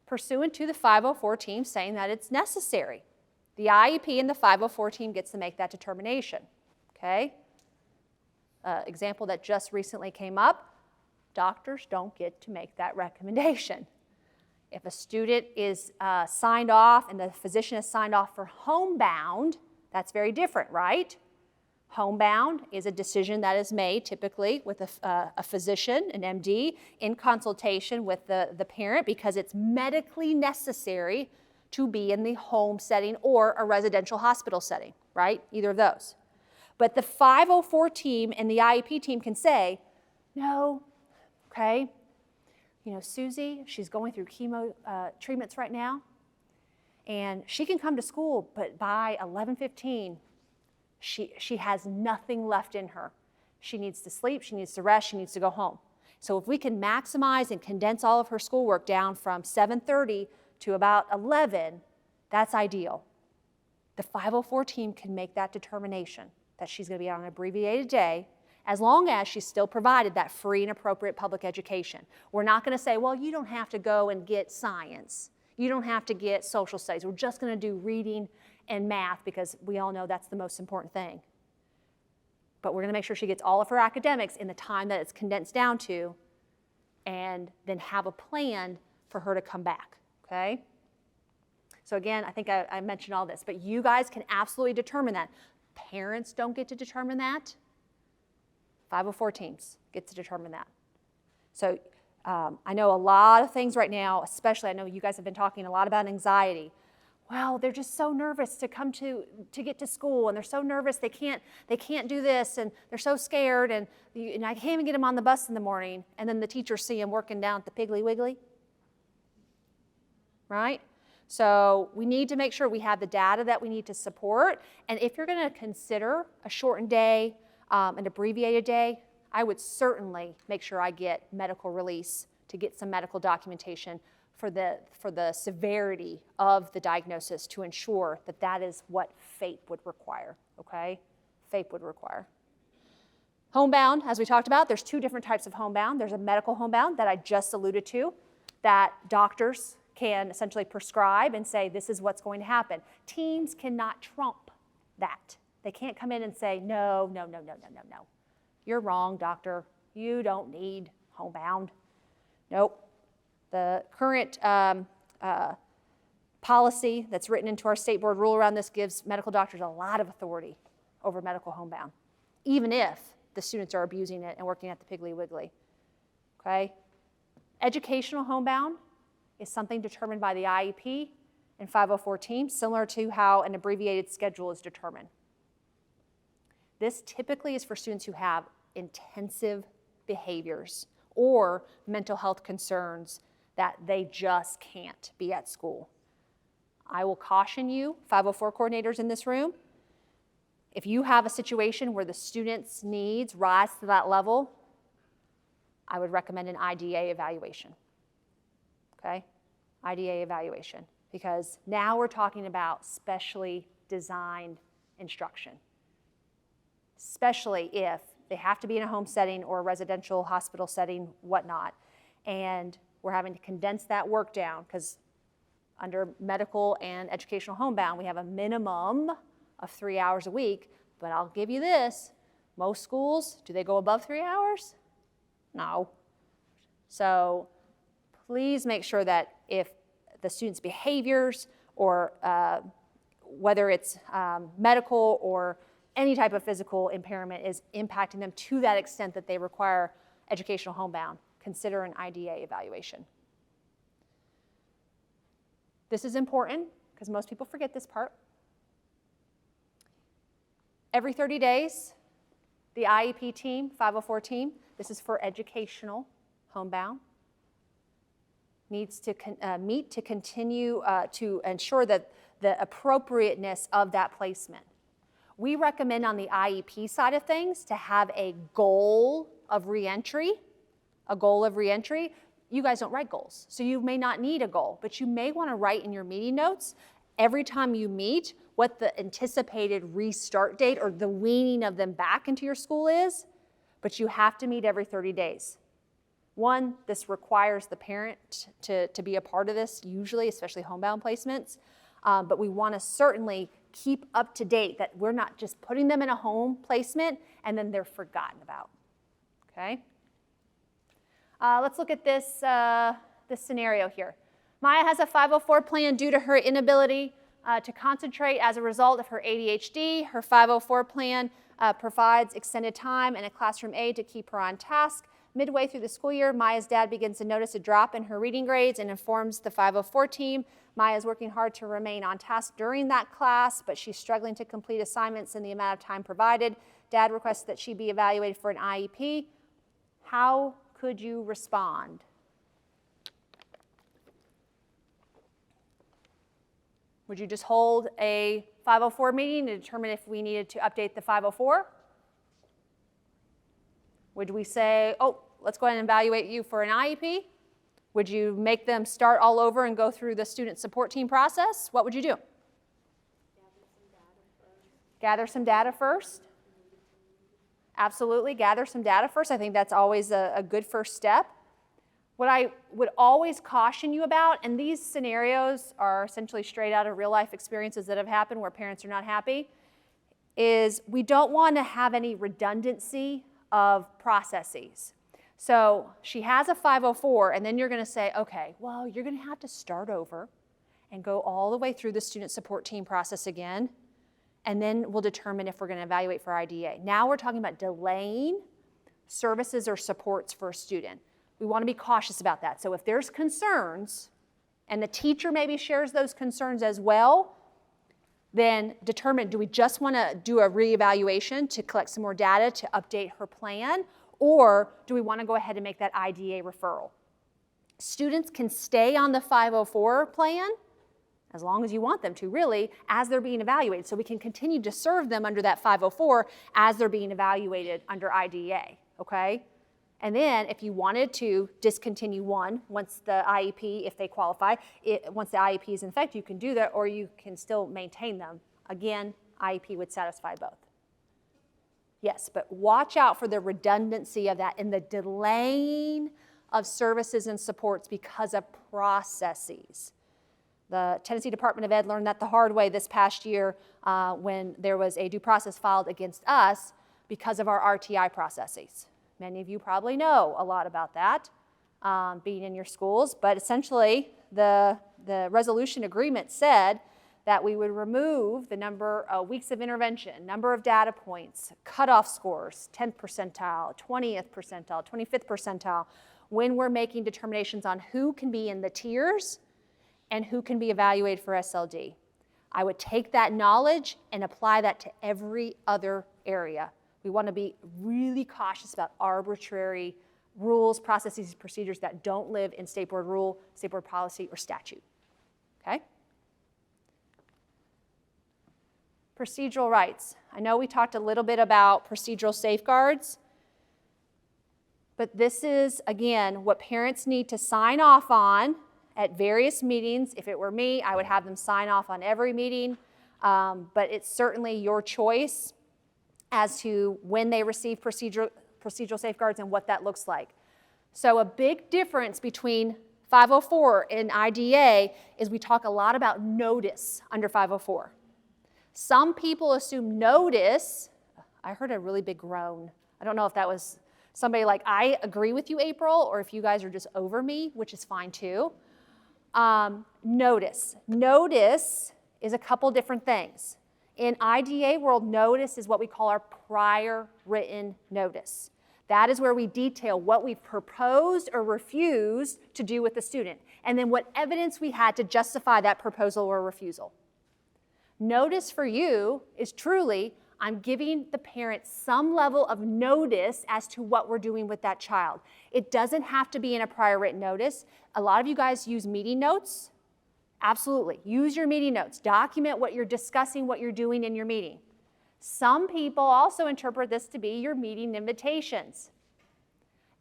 pursuant to the 504 team saying that it's necessary. The IEP and the 504 team gets to make that determination, okay? Example that just recently came up, doctors don't get to make that recommendation. If a student is signed off and the physician is signed off for homebound, that's very different, right? Homebound is a decision that is made typically with a physician, an MD, in consultation with the parent because it's medically necessary to be in the home setting or a residential hospital setting, right? Either of those. But the 504 team and the IEP team can say, no, okay, Susie, she's going through chemo treatments right now, and she can come to school, but by 11:15, she has nothing left in her. She needs to sleep, she needs to rest, she needs to go home. So if we can maximize and condense all of her schoolwork down from 7:30 to about 11, that's ideal. The 504 team can make that determination that she's going to be on an abbreviated day as long as she's still provided that free and appropriate public education. We're not going to say, well, you don't have to go and get science. You don't have to get social studies. We're just going to do reading and math because we all know that's the most important thing. But we're going to make sure she gets all of her academics in the time that it's condensed down to and then have a plan for her to come back, okay? So again, I think I mentioned all this, but you guys can absolutely determine that. Parents don't get to determine that. 504 teams get to determine that. So I know a lot of things right now, especially I know you guys have been talking a lot about anxiety. Well, they're just so nervous to come to get to school, and they're so nervous they can't do this, and they're so scared, and I can't even get them on the bus in the morning, and then the teachers see them working down at the Piggly Wiggly, right? So we need to make sure we have the data that we need to support, and if you're going to consider a shortened day, an abbreviated day, I would certainly make sure I get medical release to get some medical documentation for the severity of the diagnosis to ensure that that is what FAPE would require, okay? FAPE would require. Homebound, as we talked about, there's two different types of homebound. There's a medical homebound that I just alluded to that doctors can essentially prescribe and say this is what's going to happen. Teams cannot trump that. They can't come in and say, no. You're wrong, doctor. You don't need homebound. Nope. The current policy that's written into our state board rule around this gives medical doctors a lot of authority over medical homebound, even if the students are abusing it and working at the Piggly Wiggly. Okay? Educational homebound is something determined by the IEP and 504 team, similar to how an abbreviated schedule is determined. This typically is for students who have intensive behaviors or mental health concerns that they just can't be at school. I will caution you, 504 coordinators in this room, if you have a situation where the student's needs rise to that level, I would recommend an IDA evaluation. Okay? IDA evaluation. Because now we're talking about specially designed instruction. Especially if they have to be in a home setting or a residential hospital setting, whatnot. And we're having to condense that work down because under medical and educational homebound, we have a minimum of 3 hours a week. But I'll give you this, most schools, do they go above 3 hours? No. So please make sure that if the student's behaviors or whether it's medical or any type of physical impairment is impacting them to that extent that they require educational homebound, consider an IDA evaluation. This is important because most people forget this part. Every 30 days, the IEP team, 504 team, this is for educational homebound, needs to meet to continue to ensure that the appropriateness of that placement. We recommend on the IEP side of things to have a goal of reentry, You guys don't write goals, so you may not need a goal, but you may want to write in your meeting notes every time you meet what the anticipated restart date or the weaning of them back into your school is, but you have to meet every 30 days. One, this requires the parent to be a part of this, usually, especially homebound placements, but we want to certainly keep up to date that we're not just putting them in a home placement and then they're forgotten about, okay? Let's look at this, this scenario here. Maya has a 504 plan due to her inability to concentrate as a result of her ADHD. Her 504 plan provides extended time and a classroom aid to keep her on task. Midway through the school year, Maya's dad begins to notice a drop in her reading grades and informs the 504 team. Maya is working hard to remain on task during that class, but she's struggling to complete assignments in the amount of time provided. Dad requests that she be evaluated for an IEP. How could you respond? Would you just hold a 504 meeting to determine if we needed to update the 504? Would we say, oh, let's go ahead and evaluate you for an IEP? Would you make them start all over and go through the student support team process? What would you do? Gather some data first. Absolutely, gather some data first. I think that's always a good first step. What I would always caution you about, and these scenarios are essentially straight out of real life experiences that have happened where parents are not happy, is we don't want to have any redundancy of processes. So she has a 504, and then you're going to say, okay, well, you're going to have to start over and go all the way through the student support team process again, and then we'll determine if we're going to evaluate for IDA. Now we're talking about delaying services or supports for a student. We want to be cautious about that. So if there's concerns, and the teacher maybe shares those concerns as well, then determine, do we just want to do a reevaluation to collect some more data to update her plan, or do we want to go ahead and make that IDA referral? Students can stay on the 504 plan, as long as you want them to, really, as they're being evaluated. So we can continue to serve them under that 504 as they're being evaluated under IDA, okay? And then if you wanted to discontinue one, once the IEP, if they qualify, once the IEP is in effect, you can do that, or you can still maintain them. Again, IEP would satisfy both. Yes, but watch out for the redundancy of that and the delaying of services and supports because of processes. The Tennessee Department of Ed learned that the hard way this past year when there was a due process filed against us because of our RTI processes. Many of you probably know a lot about that. being in your schools. But essentially, the resolution agreement said that we would remove the number of weeks of intervention, number of data points, cutoff scores, 10th percentile, 20th percentile, 25th percentile, when we're making determinations on who can be in the tiers and who can be evaluated for SLD. I would take that knowledge and apply that to every other area. We want to be really cautious about arbitrary rules, processes, procedures that don't live in state board rule, state board policy, or statute. Okay? Procedural rights. I know we talked a little bit about procedural safeguards, but this is, again, what parents need to sign off on at various meetings. If it were me, I would have them sign off on every meeting, but it's certainly your choice as to when they receive procedural safeguards and what that looks like. So a big difference between 504 and IDA is we talk a lot about notice under 504. Some people assume notice. I heard a really big groan. I don't know if that was somebody like, I agree with you, April, or if you guys are just over me, which is fine too. Notice. Notice is a couple different things. In IDA world, notice is what we call our prior written notice. That is where we detail what we've proposed or refused to do with the student, and then what evidence we had to justify that proposal or refusal. Notice for you is truly, I'm giving the parent some level of notice as to what we're doing with that child. It doesn't have to be in a prior written notice. A lot of you guys use meeting notes. Absolutely. Use your meeting notes. Document what you're discussing, what you're doing in your meeting. Some people also interpret this to be your meeting invitations.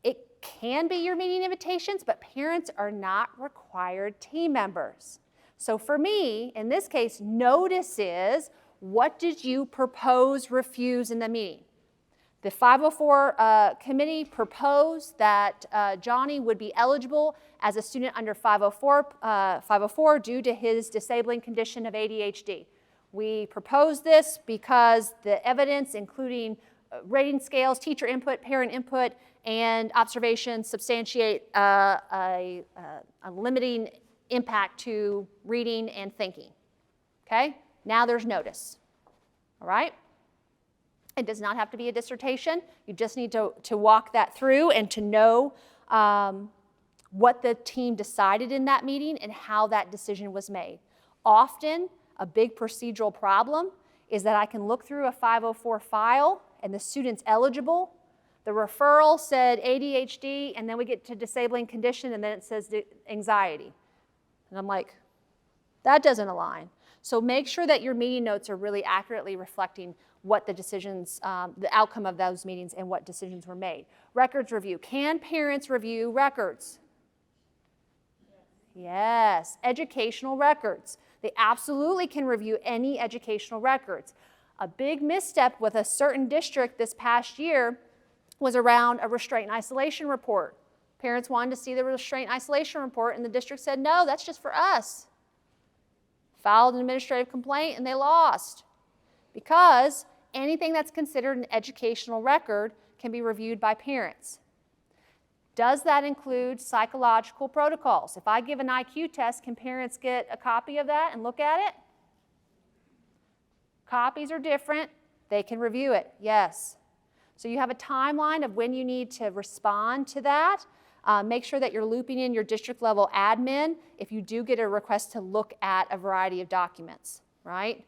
It can be your meeting invitations, but parents are not required team members. So for me, in this case, notice is, what did you propose, refuse in the meeting? The 504 committee proposed that Johnny would be eligible as a student under 504 due to his disabling condition of ADHD. We proposed this because the evidence, including rating scales, teacher input, parent input, and observations substantiate a limiting impact to reading and thinking. Okay? Now there's notice. All right? It does not have to be a dissertation. You just need to walk that through and to know what the team decided in that meeting and how that decision was made. Often, a big procedural problem is that I can look through a 504 file and the student's eligible. The referral said ADHD, and then we get to disabling condition, and then it says anxiety. And I'm like, that doesn't align. So make sure that your meeting notes are really accurately reflecting what the decisions, the outcome of those meetings and what decisions were made. Records review. Can parents review records? Yes. Educational records. They absolutely can review any educational records. A big misstep with a certain district this past year was around a restraint and isolation report. Parents wanted to see the restraint and isolation report, and the district said, no, that's just for us. Filed an administrative complaint, and they lost. Because anything that's considered an educational record can be reviewed by parents. Does that include psychological protocols? If I give an IQ test, can parents get a copy of that and look at it? Copies are different. They can review it, yes. So you have a timeline of when you need to respond to that. Make sure that you're looping in your district level admin if you do get a request to look at a variety of documents, right?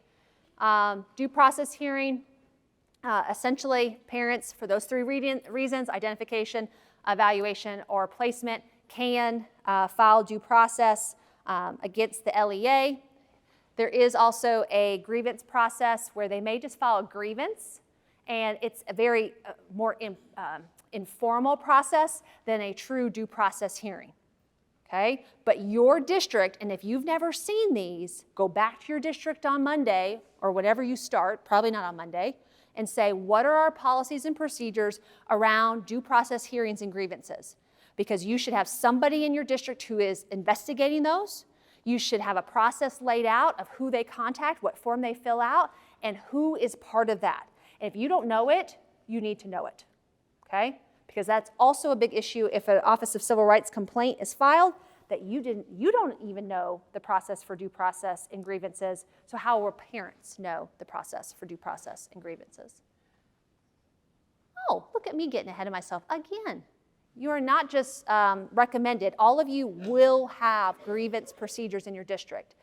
Due process hearing, essentially parents, for those three reasons, identification, evaluation, or placement, can file due process against the LEA. There is also a grievance process where they may just file a grievance, and it's a very more informal process than a true due process hearing. Okay? But your district, and if you've never seen these, go back to your district on Monday or whenever you start, probably not on Monday, and say, what are our policies and procedures around due process hearings and grievances? Because you should have somebody in your district who is investigating those. You should have a process laid out of who they contact, what form they fill out, and who is part of that. And if you don't know it, you need to know it, okay? because that's also a big issue if an Office of Civil Rights complaint is filed that you don't even know the process for due process and grievances. So how will parents know the process for due process and grievances? Oh, look at me getting ahead of myself again. You are not just recommended. All of you will have grievance procedures in your district.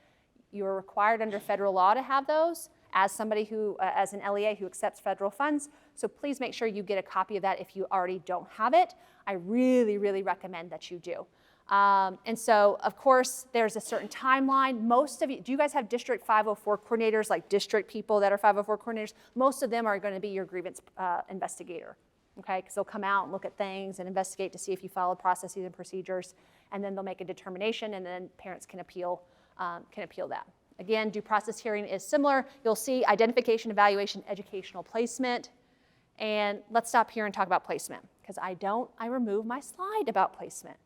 You are required under federal law to have those as somebody who, as an LEA who accepts federal funds. So please make sure you get a copy of that if you already don't have it. I really, really recommend that you do. And so, of course, there's a certain timeline. Most of you, do you guys have District 504 coordinators, like district people that are 504 coordinators? Most of them are going to be your grievance investigator, okay? Because they'll come out and look at things and investigate to see if you followed processes and procedures, and then they'll make a determination, and then parents can appeal that. Again, due process hearing is similar. You'll see identification, evaluation, educational placement. And let's stop here and talk about placement, because I remove my slide about placement.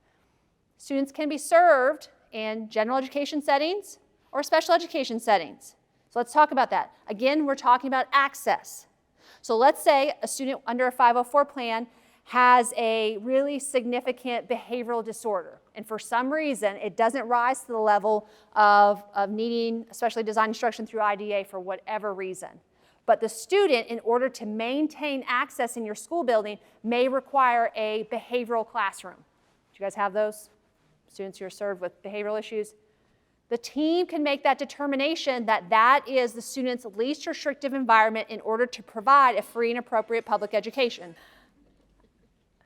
Students can be served in general education settings or special education settings. So let's talk about that. Again, we're talking about access. So let's say a student under a 504 plan has a really significant behavioral disorder, and for some reason it doesn't rise to the level of needing especially design instruction through IDA for whatever reason. But the student, in order to maintain access in your school building, may require a behavioral classroom. Do you guys have those? Students who are served with behavioral issues? The team can make that determination that that is the student's least restrictive environment in order to provide a free and appropriate public education.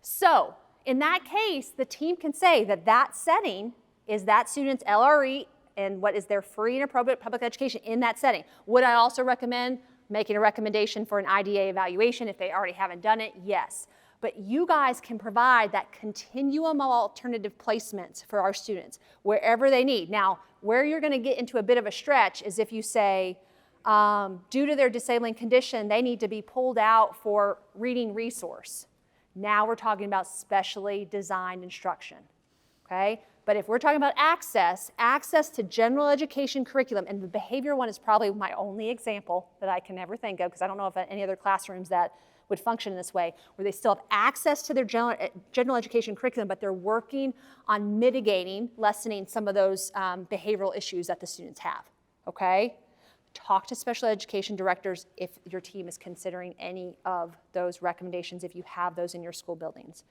So, in that case, the team can say that that setting is that student's LRE and what is their free and appropriate public education in that setting. Would I also recommend making a recommendation for an IDA evaluation if they already haven't done it? Yes. But you guys can provide that continuum of alternative placements for our students wherever they need. Now, where you're going to get into a bit of a stretch is if you say, due to their disabling condition, they need to be pulled out for reading resource. Now we're talking about specially designed instruction, okay? But if we're talking about access to general education curriculum, and the behavior one is probably my only example that I can ever think of, because I don't know of any other classrooms that would function in this way, where they still have access to their general education curriculum, but they're working on mitigating, lessening some of those behavioral issues that the students have, okay? Talk to special education directors if your team is considering any of those recommendations, if you have those in your school buildings.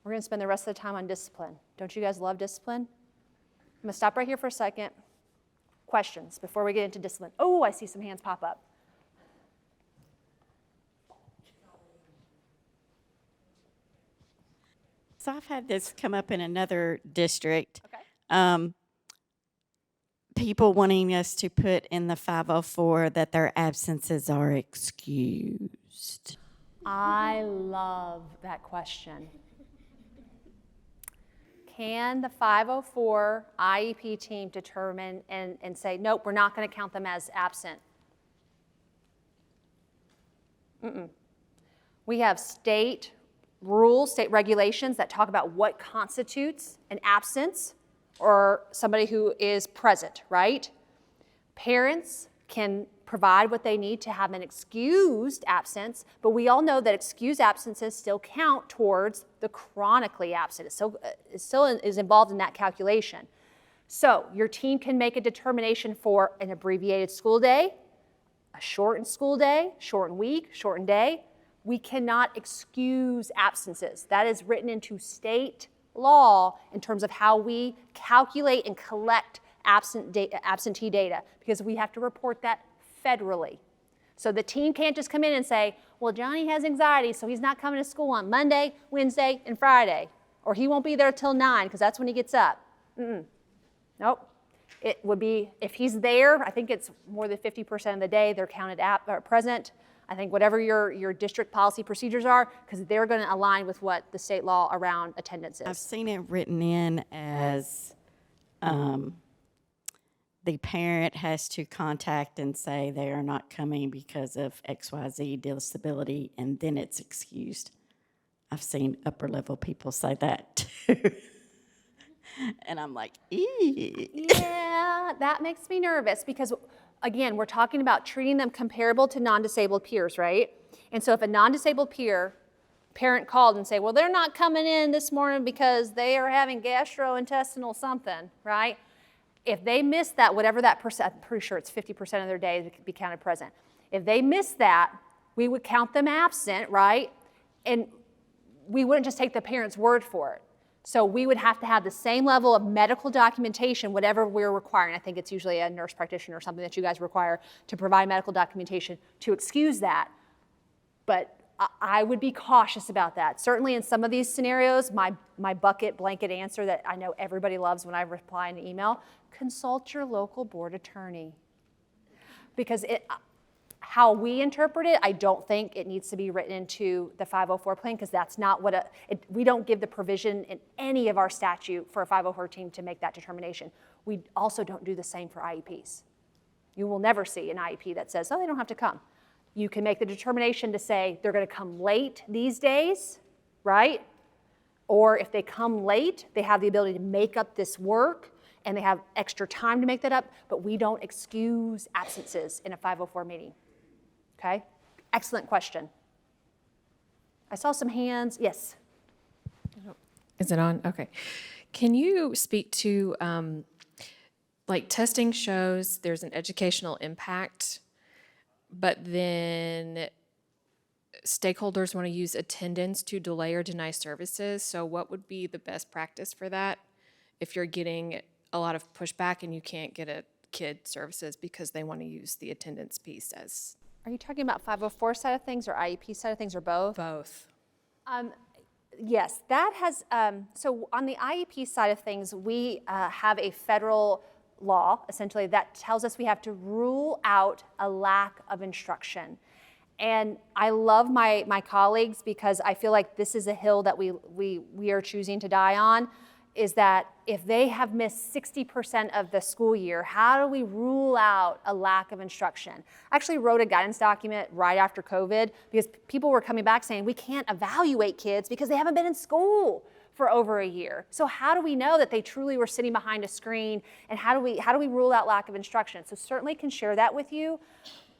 We're gonna spend the rest of the time on discipline. Don't you guys love discipline? I'm gonna stop right here for a second. Questions before we get into discipline. Oh, I see some hands pop up. So I've had this come up in another district. Okay. People wanting us to put in the 504 that their absences are excused. I love that question. Can the 504 IEP team determine and say, nope, we're not going to count them as absent? We have state rules, state regulations that talk about what constitutes an absence or somebody who is present, right? Parents can provide what they need to have an excused absence, but we all know that excused absences still count towards the chronically absent. It still is involved in that calculation. So your team can make a determination for an abbreviated school day, a shortened school day, shortened week, shortened day. We cannot excuse absences. That is written into state law in terms of how we calculate and collect absentee data, because we have to report that federally. So the team can't just come in and say, well, Johnny has anxiety, so he's not coming to school on Monday, Wednesday, and Friday, or he won't be there till 9 because that's when he gets up. Nope. It would be, if he's there, I think it's more than 50% of the day they're counted present. I think whatever your district policy procedures are, because they're going to align with what the state law around attendance is. I've seen it written in as the parent has to contact and say they are not coming because of XYZ disability, and then it's excused. I've seen upper level people say that too. And I'm like, eee. Yeah, that makes me nervous because, again, we're talking about treating them comparable to non-disabled peers, right? And so if a non-disabled parent called and say, well, they're not coming in this morning because they are having gastrointestinal something, right? If they miss that, whatever that percent, I'm pretty sure it's 50% of their day that could be counted present. If they miss that, we would count them absent, right? And we wouldn't just take the parent's word for it. So we would have to have the same level of medical documentation, whatever we're requiring. I think it's usually a nurse practitioner or something that you guys require to provide medical documentation to excuse that. But I would be cautious about that. Certainly in some of these scenarios, my bucket blanket answer that I know everybody loves when I reply in an email, consult your local board attorney. Because how we interpret it, I don't think it needs to be written into the 504 plan, because that's not what we don't give the provision in any of our statute for a 504 team to make that determination. We also don't do the same for IEPs. You will never see an IEP that says, oh, they don't have to come. You can make the determination to say they're going to come late these days, right? Or if they come late, they have the ability to make up this work and they have extra time to make that up, but we don't excuse absences in a 504 meeting. Okay? Excellent question. I saw some hands. Yes. Is it on? Okay. Can you speak to, like, testing shows there's an educational impact, but then stakeholders want to use attendance to delay or deny services. So what would be the best practice for that if you're getting a lot of pushback and you can't get a kid services because they want to use the attendance piece as... Are you talking about 504 side of things or IEP side of things or both? Both. Yes, that has, so on the IEP side of things, we have a federal law, essentially, that tells us we have to rule out a lack of instruction. And I love my colleagues because I feel like this is a hill that we are choosing to die on, is that if they have missed 60% of the school year, how do we rule out a lack of instruction? I actually wrote a guidance document right after COVID because people were coming back saying we can't evaluate kids because they haven't been in school for over a year. So how do we know that they truly were sitting behind a screen, and how do we rule out lack of instruction? So certainly can share that with you,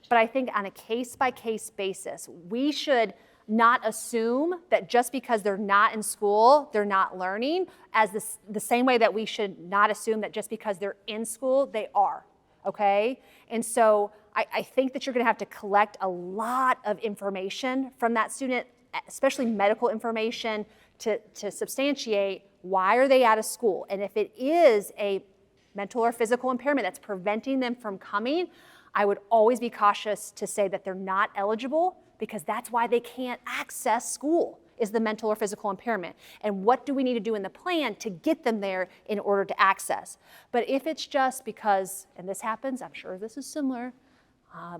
but I think on a case-by-case basis, we should not assume that just because they're not in school, they're not learning, as the same way that we should not assume that just because they're in school, they are, okay? And so I think that you're gonna have to collect a lot of information from that student, especially medical information, to substantiate why are they out of school. And if it is a mental or physical impairment that's preventing them from coming, I would always be cautious to say that they're not eligible, because that's why they can't access school, is the mental or physical impairment. And what do we need to do in the plan to get them there in order to access? But if it's just because, and this happens, I'm sure this is similar,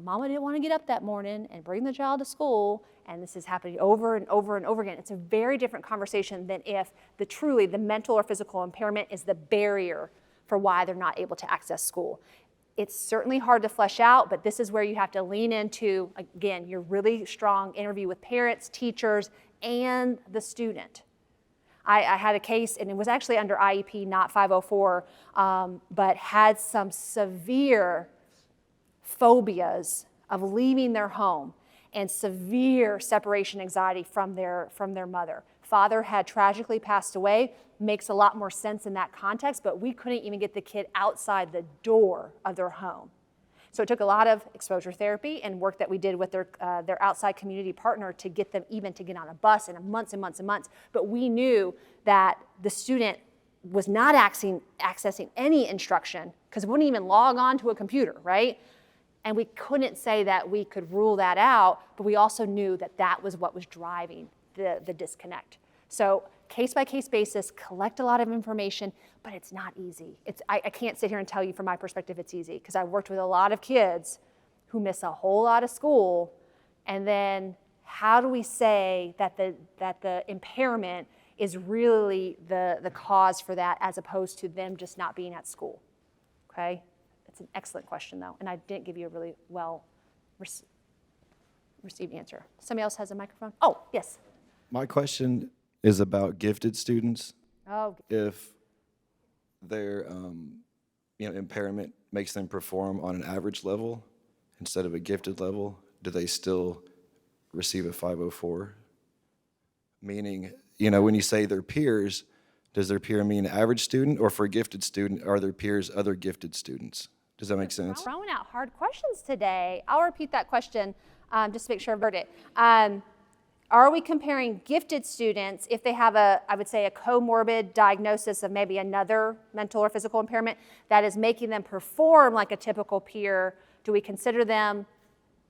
mama didn't want to get up that morning and bring the child to school, and this is happening over and over and over again. It's a very different conversation than if truly the mental or physical impairment is the barrier for why they're not able to access school. It's certainly hard to flesh out, but this is where you have to lean into, again, your really strong interview with parents, teachers, and the student. I had a case, and it was actually under IEP, not 504, but had some severe phobias of leaving their home and severe separation anxiety from their mother. Father had tragically passed away. Makes a lot more sense in that context, but we couldn't even get the kid outside the door of their home. So it took a lot of exposure therapy and work that we did with their outside community partner to get them even to get on a bus, and months and months and months. But we knew that the student was not accessing any instruction because it wouldn't even log on to a computer, right? And we couldn't say that we could rule that out, but we also knew that that was what was driving the disconnect. So case-by-case basis, collect a lot of information, but it's not easy. I can't sit here and tell you from my perspective it's easy, because I've worked with a lot of kids who miss a whole lot of school, and then how do we say that the impairment is really the cause for that, as opposed to them just not being at school, okay? It's an excellent question, though, and I didn't give you a really well received answer. Somebody else has a microphone? Oh, yes. My question is about gifted students. Oh. If their impairment makes them perform on an average level instead of a gifted level, do they still receive a 504? Meaning, you know, when you say their peers, does their peer mean average student, or for a gifted student, are their peers other gifted students? Does that make sense? Throwing out hard questions today. I'll repeat that question just to make sure I've heard it. Are we comparing gifted students if they have I would say, a comorbid diagnosis of maybe another mental or physical impairment that is making them perform like a typical peer? Do we consider them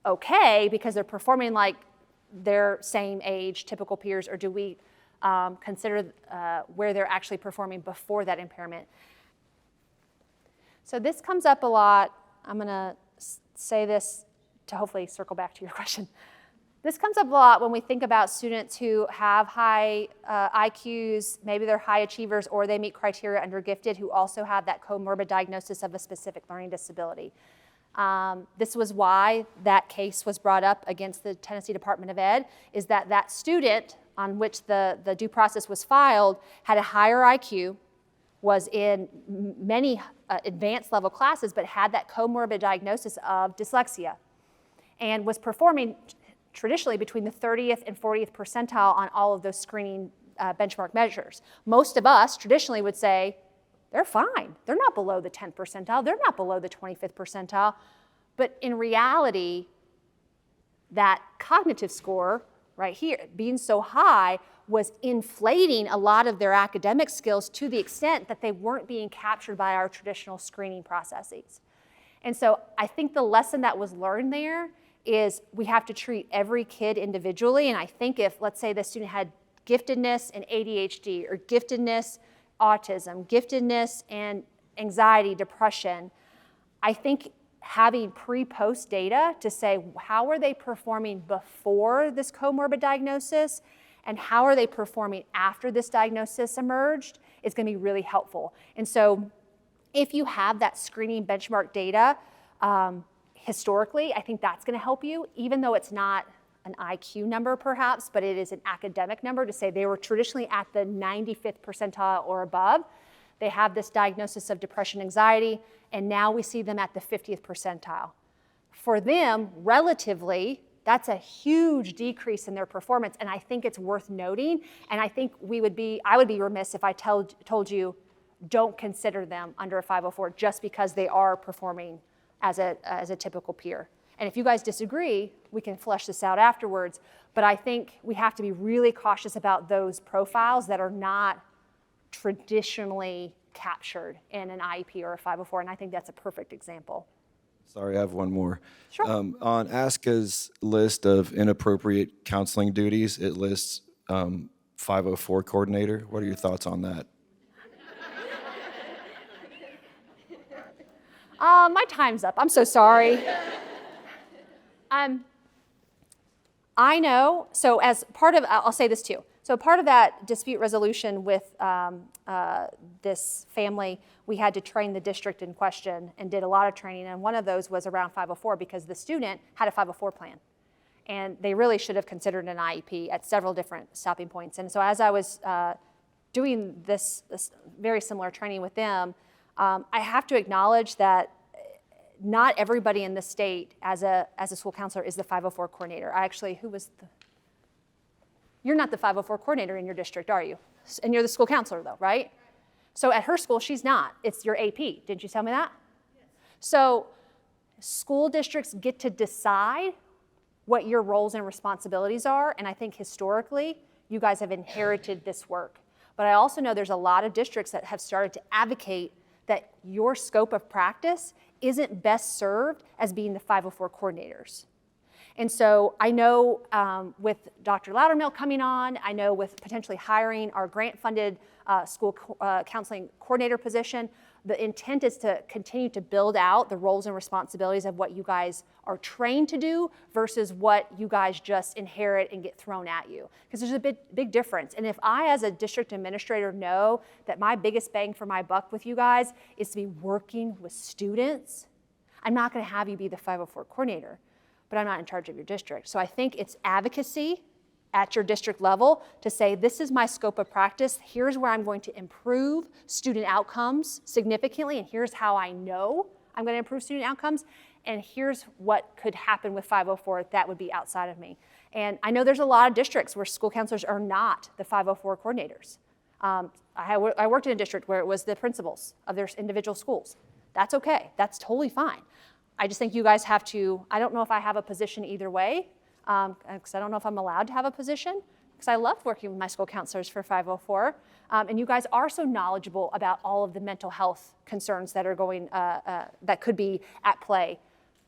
okay because they're performing like their same age typical peers, or do we consider where they're actually performing before that impairment? So this comes up a lot. I'm going to say this to hopefully circle back to your question. This comes up a lot when we think about students who have high IQs, maybe they're high achievers or they meet criteria under gifted, who also have that comorbid diagnosis of a specific learning disability. This was why that case was brought up against the Tennessee Department of Ed, is that that student on which the due process was filed had a higher IQ, was in many advanced level classes, but had that comorbid diagnosis of dyslexia and was performing traditionally between the 30th and 40th percentile on all of those screening benchmark measures. Most of us traditionally would say, they're fine. They're not below the 10th percentile. They're not below the 25th percentile. But in reality, that cognitive score right here, being so high, was inflating a lot of their academic skills to the extent that they weren't being captured by our traditional screening processes. And so I think the lesson that was learned there is we have to treat every kid individually. And I think if, let's say, the student had giftedness and ADHD, or giftedness, autism, giftedness and anxiety, depression, I think having pre-post data to say how are they performing before this comorbid diagnosis and how are they performing after this diagnosis emerged is going to be really helpful. And so if you have that screening benchmark data, historically, I think that's going to help you, even though it's not an IQ number perhaps, but it is an academic number to say they were traditionally at the 95th percentile or above. They have this diagnosis of depression, anxiety, and now we see them at the 50th percentile. For them, relatively, that's a huge decrease in their performance, and I think it's worth noting, and I think I would be remiss if I told you don't consider them under a 504 just because they are performing as a typical peer. And if you guys disagree, we can flesh this out afterwards. But I think we have to be really cautious about those profiles that are not traditionally captured in an IEP or a 504. And I think that's a perfect example. Sorry, I have one more. Sure. On ASCA's list of inappropriate counseling duties, it lists 504 coordinator. What are your thoughts on that? My time's up. I'm so sorry. I know, so as part of, I'll say this too. So part of that dispute resolution with this family, we had to train the district in question and did a lot of training. And one of those was around 504 because the student had a 504 plan. And they really should have considered an IEP at several different stopping points. And so as I was doing this very similar training with them, I have to acknowledge that not everybody in the state as a school counselor is the 504 coordinator. You're not the 504 coordinator in your district, are you? And you're the school counselor though, right? So at her school, she's not. It's your AP. Didn't you tell me that? Yes. So school districts get to decide what your roles and responsibilities are. And I think historically, you guys have inherited this work. But I also know there's a lot of districts that have started to advocate that your scope of practice isn't best served as being the 504 coordinators. And so I know with Dr. Loudermill coming on, I know with potentially hiring our grant-funded school counseling coordinator position, the intent is to continue to build out the roles and responsibilities of what you guys are trained to do versus what you guys just inherit and get thrown at you. Because there's a big difference. And if I, as a district administrator, know that my biggest bang for my buck with you guys is to be working with students, I'm not going to have you be the 504 coordinator, but I'm not in charge of your district. So I think it's advocacy at your district level to say, this is my scope of practice, here's where I'm going to improve student outcomes significantly, and here's how I know I'm going to improve student outcomes, and here's what could happen with 504 that would be outside of me. And I know there's a lot of districts where school counselors are not the 504 coordinators. I worked in a district where it was the principals of their individual schools. That's okay. That's totally fine. I just think you guys have to, I don't know if I have a position either way, because I don't know if I'm allowed to have a position, because I loved working with my school counselors for 504. And you guys are so knowledgeable about all of the mental health concerns that are going, that could be at play.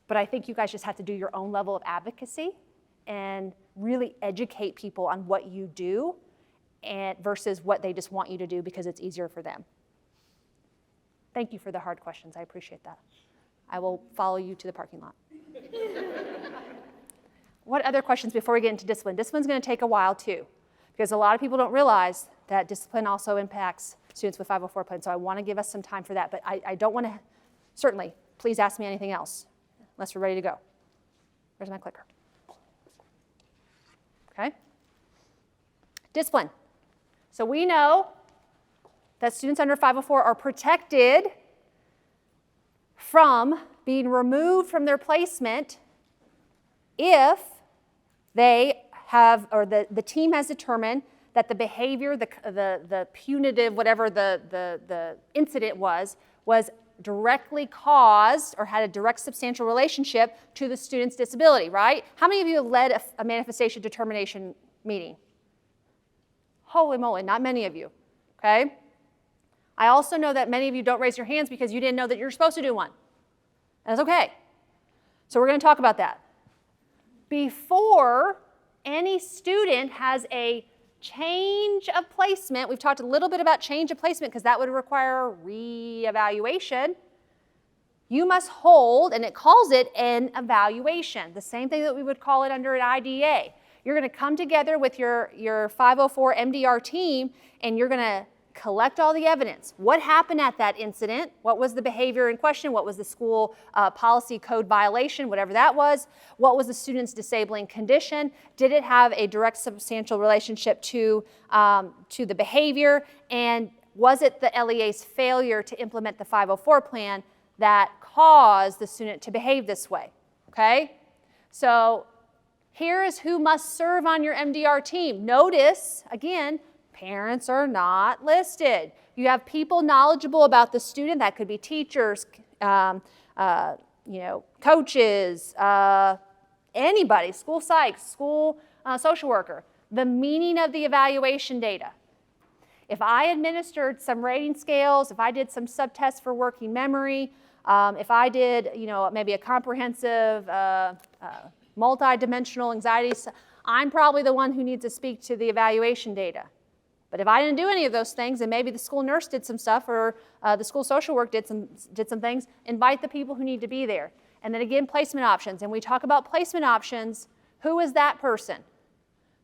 But I think you guys just have to do your own level of advocacy and really educate people on what you do and versus what they just want you to do because it's easier for them. Thank you for the hard questions. I appreciate that. I will follow you to the parking lot. What other questions before we get into discipline? Discipline's going to take a while too, because a lot of people don't realize that discipline also impacts students with 504 plans. So I want to give us some time for that, but I don't want to, certainly, please ask me anything else, unless we're ready to go. Where's my clicker? Okay. Discipline. So we know that students under 504 are protected from being removed from their placement if they have, or the team has determined that the behavior, the punitive, whatever the incident was directly caused or had a direct substantial relationship to the student's disability, right? How many of you have led a manifestation determination meeting? Holy moly, not many of you, okay? I also know that many of you don't raise your hands because you didn't know that you're supposed to do one. That's okay. So we're going to talk about that. Before any student has a change of placement, we've talked a little bit about change of placement because that would require reevaluation. You must hold, and it calls it an evaluation, the same thing that we would call it under an IDA. You're going to come together with your 504 MDR team, and you're going to collect all the evidence. What happened at that incident? What was the behavior in question? What was the school policy code violation, whatever that was? What was the student's disabling condition? Did it have a direct substantial relationship to the behavior? And was it the LEA's failure to implement the 504 plan that caused the student to behave this way? Okay? So here is who must serve on your MDR team. Notice, again, parents are not listed. You have people knowledgeable about the student. That could be teachers, coaches, anybody, school psych, school social worker. The meaning of the evaluation data. If I administered some rating scales, if I did some subtests for working memory, if I did, maybe a comprehensive multi-dimensional anxiety, I'm probably the one who needs to speak to the evaluation data. But if I didn't do any of those things, and maybe the school nurse did some stuff, or the school social work did some things, invite the people who need to be there. And then again, placement options. And we talk about placement options. Who is that person?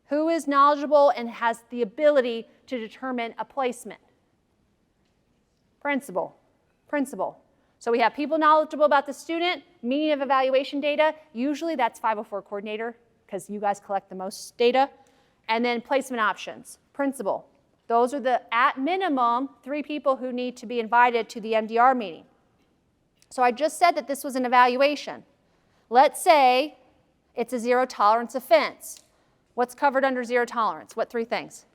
Who is knowledgeable and has the ability to determine a placement? Principal. So we have people knowledgeable about the student, meaning of evaluation data. Usually that's 504 coordinator, because you guys collect the most data. And then placement options. Principal. Those are the, at minimum, 3 people who need to be invited to the MDR meeting. So I just said that this was an evaluation. Let's say it's a zero tolerance offense. What's covered under zero tolerance? What 3 things?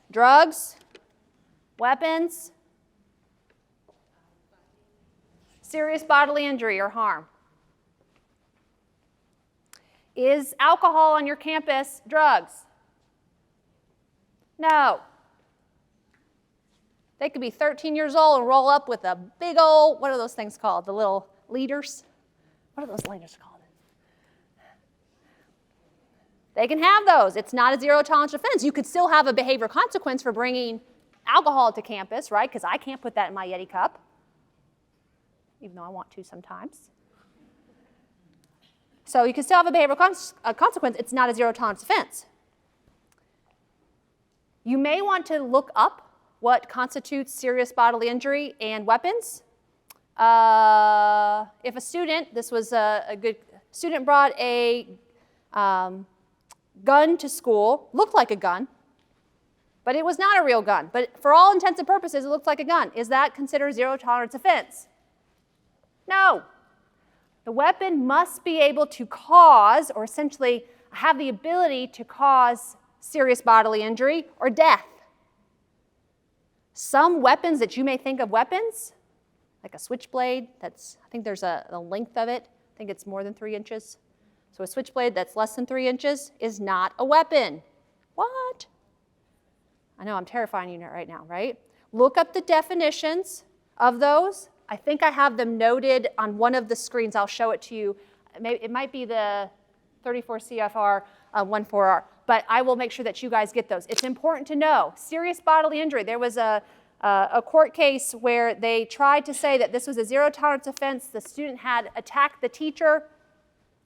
Drugs, weapons, serious bodily injury or harm. Is alcohol on your campus drugs? No. They could be 13 years old and roll up with a big old, what are those things called? The little leaders? What are those leaders called? They can have those. It's not a zero tolerance offense. You could still have a behavior consequence for bringing alcohol to campus, right? Because I can't put that in my Yeti cup, even though I want to sometimes. So you can still have a behavioral consequence. It's not a zero tolerance offense. You may want to look up what constitutes serious bodily injury and weapons. If a student, this was a good student, brought a gun to school, looked like a gun, but it was not a real gun. But for all intents and purposes, it looked like a gun. Is that considered a zero tolerance offense? No. The weapon must be able to cause, or essentially have the ability to cause, serious bodily injury or death. Some weapons that you may think of weapons, like a switchblade, I think there's a length of it. I think it's more than 3 inches. So a switchblade that's less than 3 inches is not a weapon. What? I know I'm terrifying you right now, right? Look up the definitions of those. I think I have them noted on one of the screens. I'll show it to you. It might be the 34 CFR 14R, but I will make sure that you guys get those. It's important to know. Serious bodily injury. There was a court case where they tried to say that this was a zero tolerance offense. The student had attacked the teacher,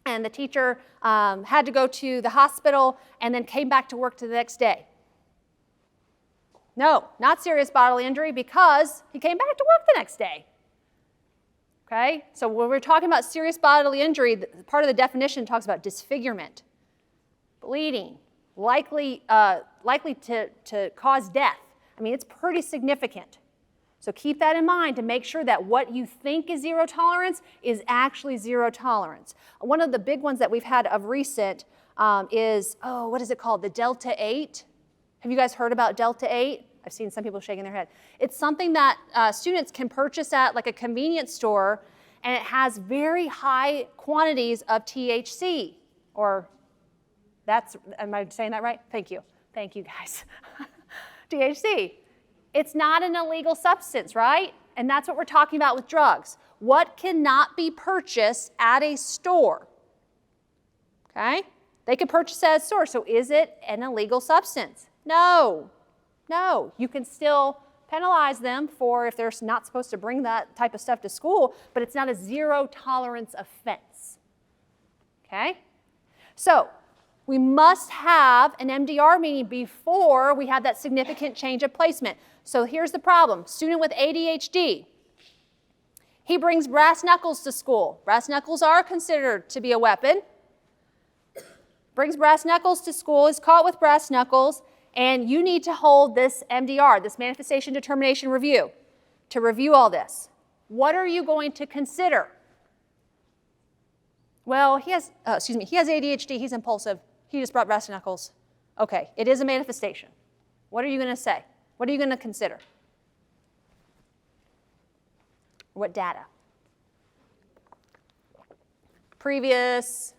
and the teacher had to go to the hospital and then came back to work the next day. No, not serious bodily injury because he came back to work the next day. Okay? So when we're talking about serious bodily injury, part of the definition talks about disfigurement, bleeding, likely to cause death. I mean, it's pretty significant. So keep that in mind to make sure that what you think is zero tolerance is actually zero tolerance. One of the big ones that we've had of recent is, what is it called? The Delta 8. Have you guys heard about Delta 8? I've seen some people shaking their head. It's something that students can purchase at like a convenience store, and it has very high quantities of THC, am I saying that right? Thank you. Thank you, guys. THC. It's not an illegal substance, right? And that's what we're talking about with drugs. What cannot be purchased at a store? Okay? They can purchase it at a store, so is it an illegal substance? No. No. You can still penalize them for if they're not supposed to bring that type of stuff to school, but it's not a zero tolerance offense. Okay? So, we must have an MDR meeting before we have that significant change of placement. So here's the problem. Student with ADHD. He brings brass knuckles to school. Brass knuckles are considered to be a weapon. Brings brass knuckles to school, is caught with brass knuckles, and you need to hold this MDR, this Manifestation Determination Review, to review all this. What are you going to consider? Well, he has ADHD, he's impulsive. He just brought brass knuckles. Okay, it is a manifestation. What are you going to say? What are you going to consider? What data? Previous?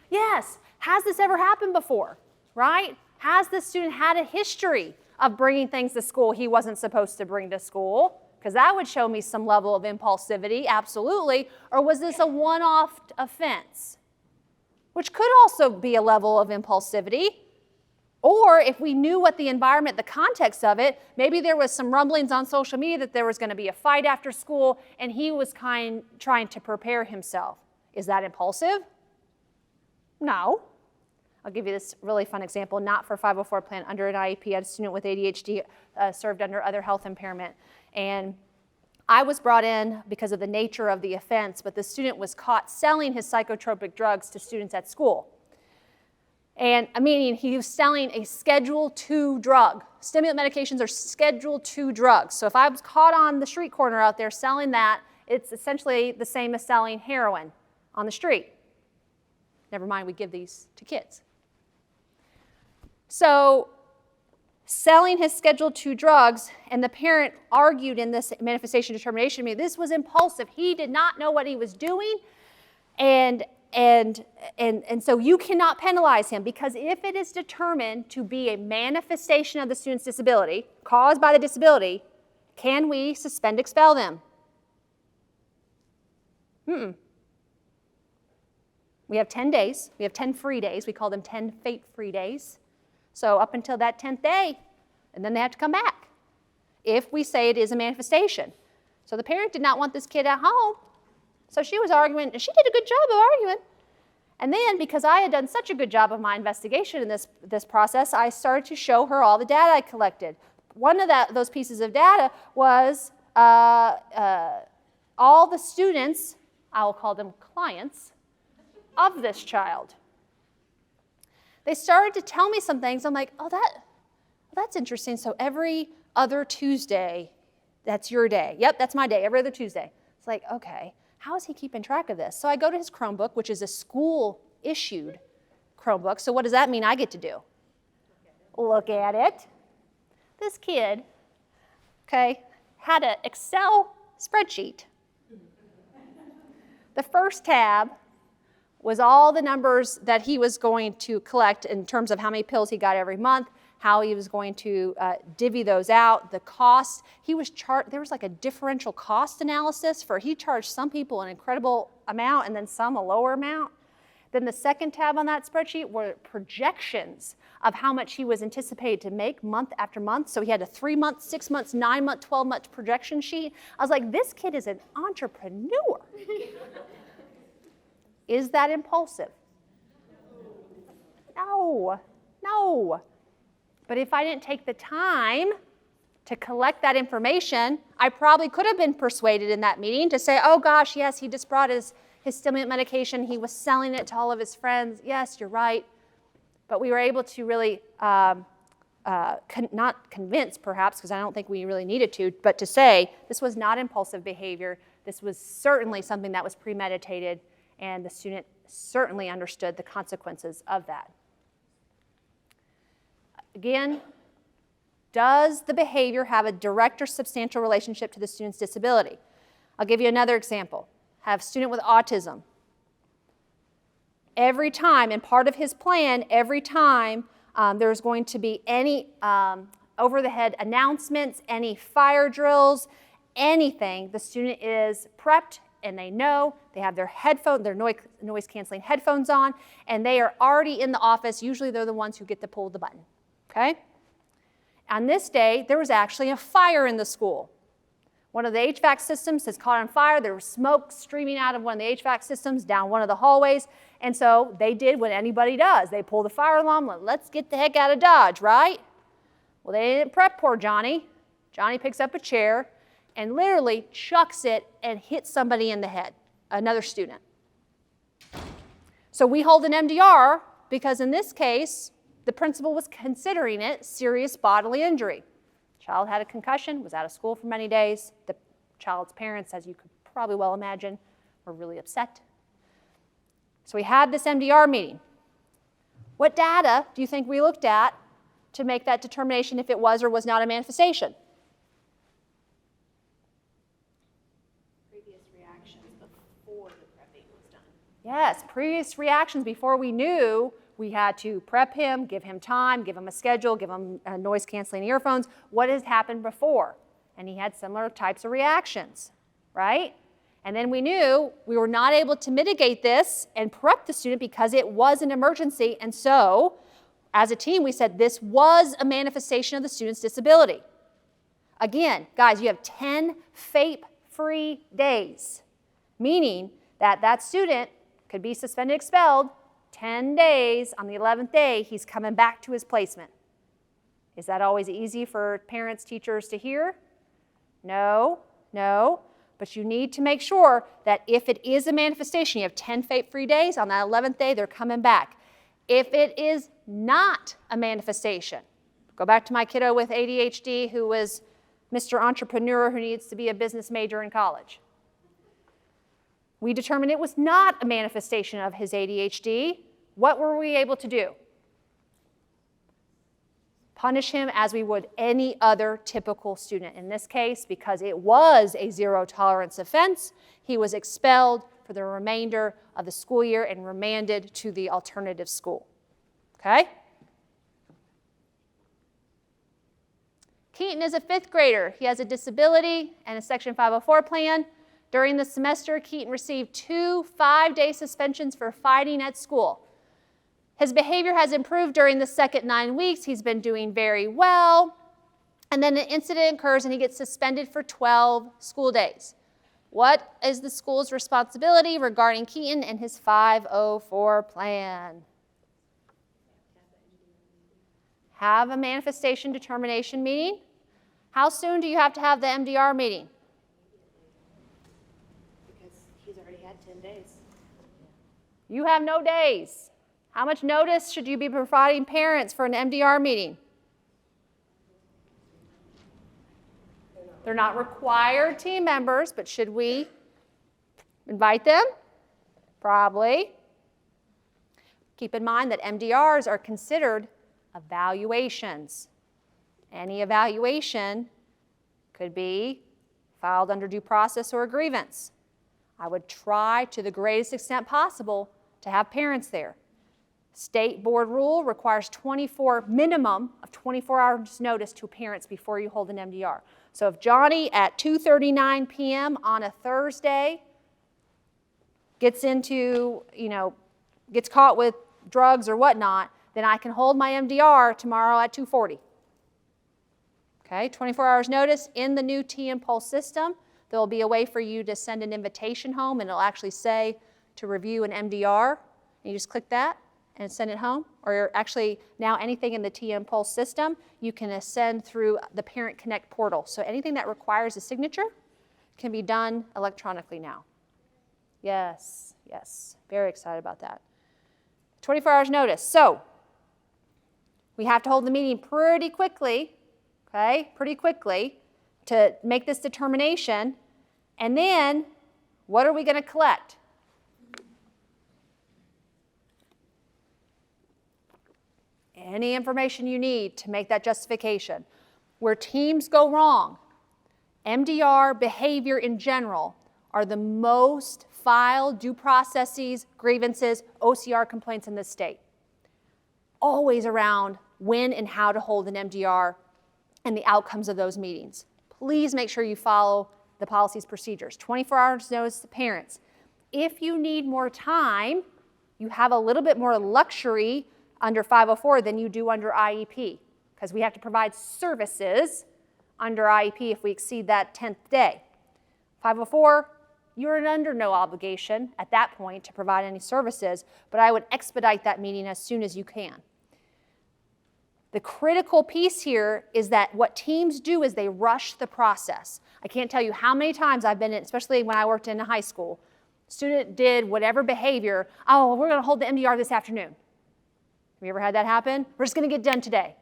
Yes. Has this ever happened before? Right? Has the student had a history of bringing things to school he wasn't supposed to bring to school? Because that would show me some level of impulsivity, absolutely. Or was this a one-off offense? Which could also be a level of impulsivity. Or if we knew what the environment, the context of it, maybe there was some rumblings on social media that there was going to be a fight after school and he was trying to prepare himself. Is that impulsive? No. I'll give you this really fun example, not for 504 plan, under an IEP. I had a student with ADHD served under other health impairment. And I was brought in because of the nature of the offense, but the student was caught selling his psychotropic drugs to students at school. And meaning he was selling a Schedule II drug. Stimulant medications are Schedule II drugs. So if I was caught on the street corner out there selling that, it's essentially the same as selling heroin on the street. Never mind, we give these to kids. So selling his Schedule II drugs, and the parent argued in this manifestation determination meeting, this was impulsive. He did not know what he was doing, and so you cannot penalize him, because if it is determined to be a manifestation of the student's disability, caused by the disability, can we suspend, expel them? We have 10 days. We have 10 free days. We call them 10 fate-free days. So up until that 10th day, and then they have to come back if we say it is a manifestation. So the parent did not want this kid at home, so she was arguing, and she did a good job of arguing. And then, because I had done such a good job of my investigation in this process, I started to show her all the data I collected. One of those pieces of data was all the students, I will call them clients, of this child. They started to tell me some things. I'm like, that's interesting. So every other Tuesday, that's your day. Yep, that's my day, every other Tuesday. It's like, okay. How is he keeping track of this? So I go to his Chromebook, which is a school-issued Chromebook. So what does that mean I get to do? Look at it. This kid, okay, had an Excel spreadsheet. The first tab was all the numbers that he was going to collect in terms of how many pills he got every month, how he was going to divvy those out, the costs. There was like a differential cost analysis he charged some people an incredible amount and then some a lower amount. Then the second tab on that spreadsheet were projections of how much he was anticipated to make month after month. So he had a 3-month, 6 months, 9-month, 12-month projection sheet. I was like, this kid is an entrepreneur. Is that impulsive? No. But if I didn't take the time to collect that information, I probably could have been persuaded in that meeting to say, oh gosh, yes, he just brought his stimulant medication. He was selling it to all of his friends. Yes, you're right. But we were able to really, not convince perhaps, because I don't think we really needed to, but to say this was not impulsive behavior. This was certainly something that was premeditated, and the student certainly understood the consequences of that. Again, does the behavior have a direct or substantial relationship to the student's disability? I'll give you another example. Have a student with autism. Every time, and part of his plan, every time there's going to be any over-the-head announcements, any fire drills, anything, the student is prepped and they know, they have their headphones, their noise-canceling headphones on, and they are already in the office. Usually they're the ones who get to pull the button, okay? On this day, there was actually a fire in the school. One of the HVAC systems has caught on fire. There was smoke streaming out of one of the HVAC systems down one of the hallways. And so they did what anybody does. They pull the fire alarm, let's get the heck out of Dodge, right? Well, they didn't prep poor Johnny. Johnny picks up a chair and literally chucks it and hits somebody in the head, another student. So we hold an MDR because in this case, the principal was considering it serious bodily injury. Child had a concussion, was out of school for many days. The child's parents, as you could probably well imagine, were really upset. So we had this MDR meeting. What data do you think we looked at to make that determination if it was or was not a manifestation? Previous reactions before the prepping was done. Yes, previous reactions before we knew we had to prep him, give him time, give him a schedule, give him noise-canceling earphones. What has happened before? And he had similar types of reactions, right? And then we knew we were not able to mitigate this and prep the student because it was an emergency. And so, as a team, we said this was a manifestation of the student's disability. Again, guys, you have 10 FAPE-free days, meaning that that student could be suspended, expelled, 10 days, on the 11th day, he's coming back to his placement. Is that always easy for parents, teachers to hear? No. But you need to make sure that if it is a manifestation, you have 10 FAPE-free days, on that 11th day, they're coming back. If it is not a manifestation, go back to my kiddo with ADHD who was Mr. Entrepreneur who needs to be a business major in college. We determined it was not a manifestation of his ADHD. What were we able to do? Punish him as we would any other typical student. In this case, because it was a zero tolerance offense, he was expelled for the remainder of the school year and remanded to the alternative school. Okay? Keaton is a 5th grader. He has a disability and a Section 504 plan. During the semester, Keaton received 2 5-day suspensions for fighting at school. His behavior has improved during the second 9 weeks. He's been doing very well. And then an incident occurs and he gets suspended for 12 school days. What is the school's responsibility regarding Keaton and his 504 plan? Have a manifestation determination meeting. How soon do you have to have the MDR meeting? He's already had 10 days. You have no days. How much notice should you be providing parents for an MDR meeting? They're not required team members, but should we Invite them? Probably. Keep in mind that MDRs are considered evaluations. Any evaluation could be filed under due process or a grievance. I would try to the greatest extent possible to have parents there. State board rule requires minimum of 24 hours notice to parents before you hold an MDR. So if Johnny at 2:39 p.m. on a Thursday gets caught with drugs or whatnot, then I can hold my MDR tomorrow at 2:40. Okay, 24 hours notice in the new TM Pulse system. There will be a way for you to send an invitation home, and it'll actually say to review an MDR. And you just click that and send it home. Or actually, now anything in the TM Pulse system, you can send through the Parent Connect portal. So anything that requires a signature can be done electronically now. Yes, yes, very excited about that. 24 hours notice. So we have to hold the meeting pretty quickly, okay, pretty quickly to make this determination. And then what are we going to collect? Any information you need to make that justification. Where teams go wrong, MDR behavior in general are the most filed due processes, grievances, OCR complaints in this state. Always around when and how to hold an MDR and the outcomes of those meetings. Please make sure you follow the policies, procedures. 24 hours notice to parents. If you need more time, you have a little bit more luxury under 504 than you do under IEP, because we have to provide services under IEP if we exceed that 10th day. 504, you're under no obligation at that point to provide any services, but I would expedite that meeting as soon as you can. The critical piece here is that what teams do is they rush the process. I can't tell you how many times I've been in, especially when I worked in a high school, student did whatever behavior, oh, we're gonna hold the MDR this afternoon. Have you ever had that happen? We're just gonna get done today.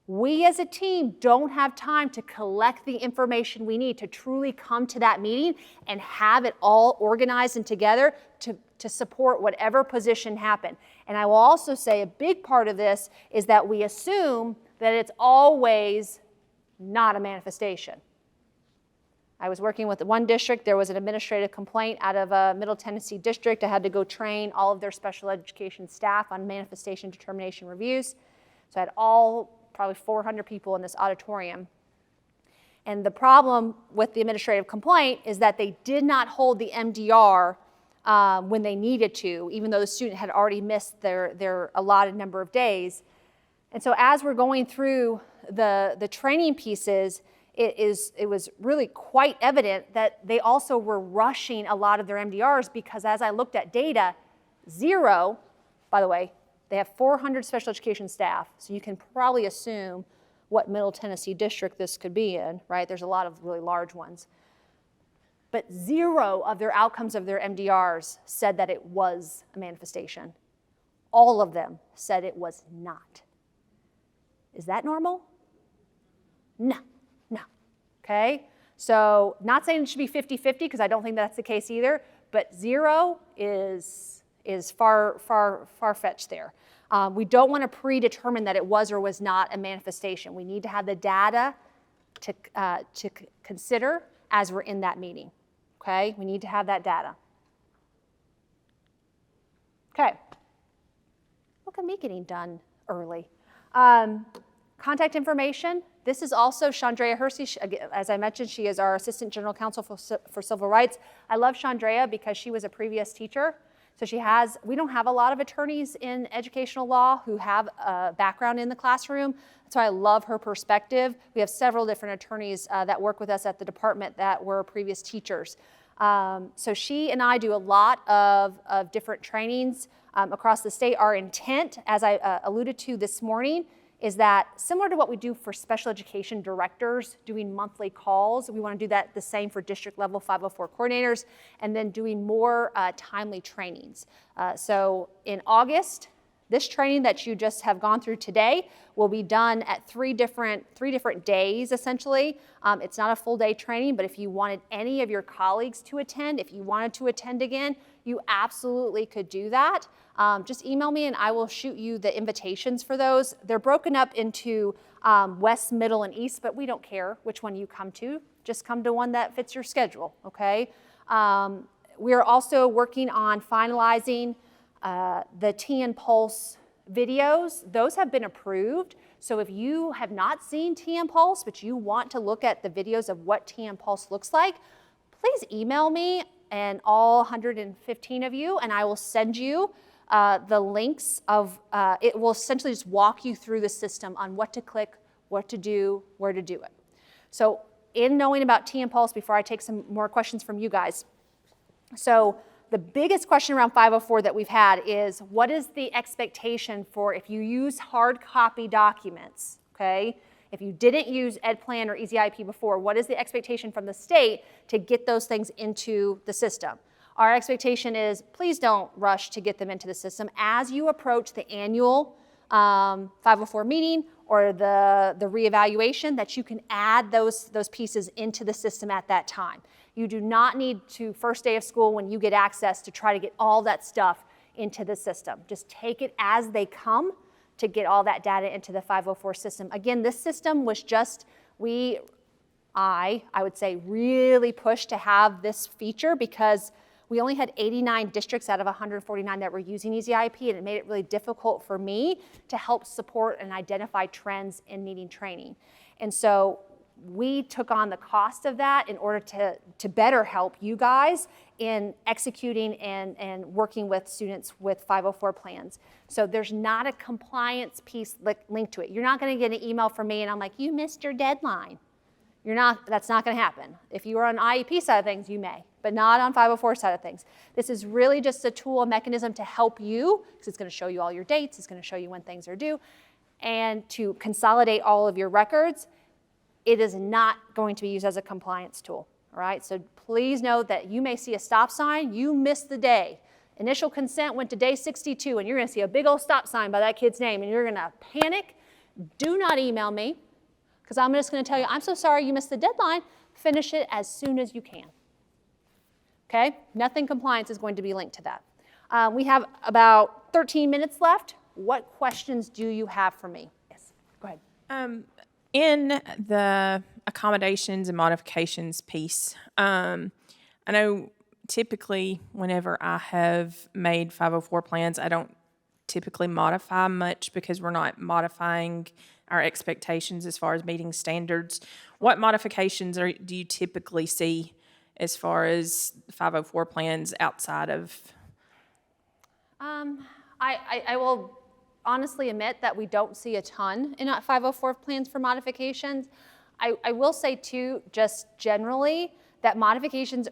We as a team don't have time to collect the information we need to truly come to that meeting and have it all organized and together to support whatever position happened. And I will also say a big part of this is that we assume that it's always not a manifestation. I was working with one district. There was an administrative complaint out of a Middle Tennessee district. I had to go train all of their special education staff on manifestation determination reviews. So I had probably 400 people in this auditorium. And the problem with the administrative complaint is that they did not hold the MDR when they needed to, even though the student had already missed their allotted number of days. And so as we're going through the training pieces, it was really quite evident that they also were rushing a lot of their MDRs, because as I looked at data, 0, by the way, they have 400 special education staff, so you can probably assume what Middle Tennessee district this could be in, right? There's a lot of really large ones. But 0 of their outcomes of their MDRs said that it was a manifestation. All of them said it was not. Is that normal? No. Okay, so not saying it should be 50-50, because I don't think that's the case either, but 0 is far-fetched there. We don't want to predetermine that it was or was not a manifestation. We need to have the data to consider as we're in that meeting, okay? We need to have that data. Okay, look at me getting done early. Contact information. This is also Chandrea Hersey. As I mentioned, she is our Assistant General Counsel for Civil Rights. I love Chandrea because she was a previous teacher. So we don't have a lot of attorneys in educational law who have a background in the classroom. So I love her perspective. We have several different attorneys that work with us at the department that were previous teachers. So she and I do a lot of different trainings across the state. Our intent, as I alluded to this morning, is that similar to what we do for special education directors doing monthly calls, we want to do that the same for district level 504 coordinators, and then doing more timely trainings. So in August, This training that you just have gone through today will be done at three different days, essentially. It's not a full day training, but if you wanted any of your colleagues to attend, if you wanted to attend again, you absolutely could do that. Just email me and I will shoot you the invitations for those. They're broken up into West, Middle, and East, but we don't care which one you come to. Just come to one that fits your schedule, okay? We're also working on finalizing the TN Pulse videos. Those have been approved. So if you have not seen TN Pulse, but you want to look at the videos of what TN Pulse looks like, please email me and all 115 of you, and I will send you the links of, it will essentially just walk you through the system on what to click, what to do, where to do it. So in knowing about TN Pulse, before I take some more questions from you guys, so the biggest question around 504 that we've had is, what is the expectation for if you use hard copy documents, okay? If you didn't use EdPlan or EasyIP before, what is the expectation from the state to get those things into the system? Our expectation is, please don't rush to get them into the system. As you approach the annual 504 meeting or the reevaluation, that you can add those pieces into the system at that time. You do not need to, first day of school when you get access, to try to get all that stuff into the system. Just take it as they come to get all that data into the 504 system. Again, this system was just, I would say, really pushed to have this feature because we only had 89 districts out of 149 that were using EasyIP, and it made it really difficult for me to help support and identify trends in needing training. And so we took on the cost of that in order to better help you guys in executing and working with students with 504 plans. So there's not a compliance piece linked to it. You're not going to get an email from me and I'm like, you missed your deadline. That's not going to happen. If you are on IEP side of things, you may, but not on 504 side of things. This is really just a tool, a mechanism to help you, because it's going to show you all your dates, it's going to show you when things are due, and to consolidate all of your records. It is not going to be used as a compliance tool, all right? So please know that you may see a stop sign, you missed the day. Initial consent went to day 62, and you're gonna see a big old stop sign by that kid's name, and you're gonna panic. Do not email me, because I'm just gonna tell you, I'm so sorry you missed the deadline. Finish it as soon as you can, okay? Nothing compliance is going to be linked to that. We have about 13 minutes left. What questions do you have for me? Yes, go ahead. In the accommodations and modifications piece, I know typically whenever I have made 504 plans, I don't typically modify much because we're not modifying our expectations as far as meeting standards. What modifications do you typically see as far as 504 plans outside of? I will honestly admit that we don't see a ton in 504 plans for modifications. I will say too, just generally, that modifications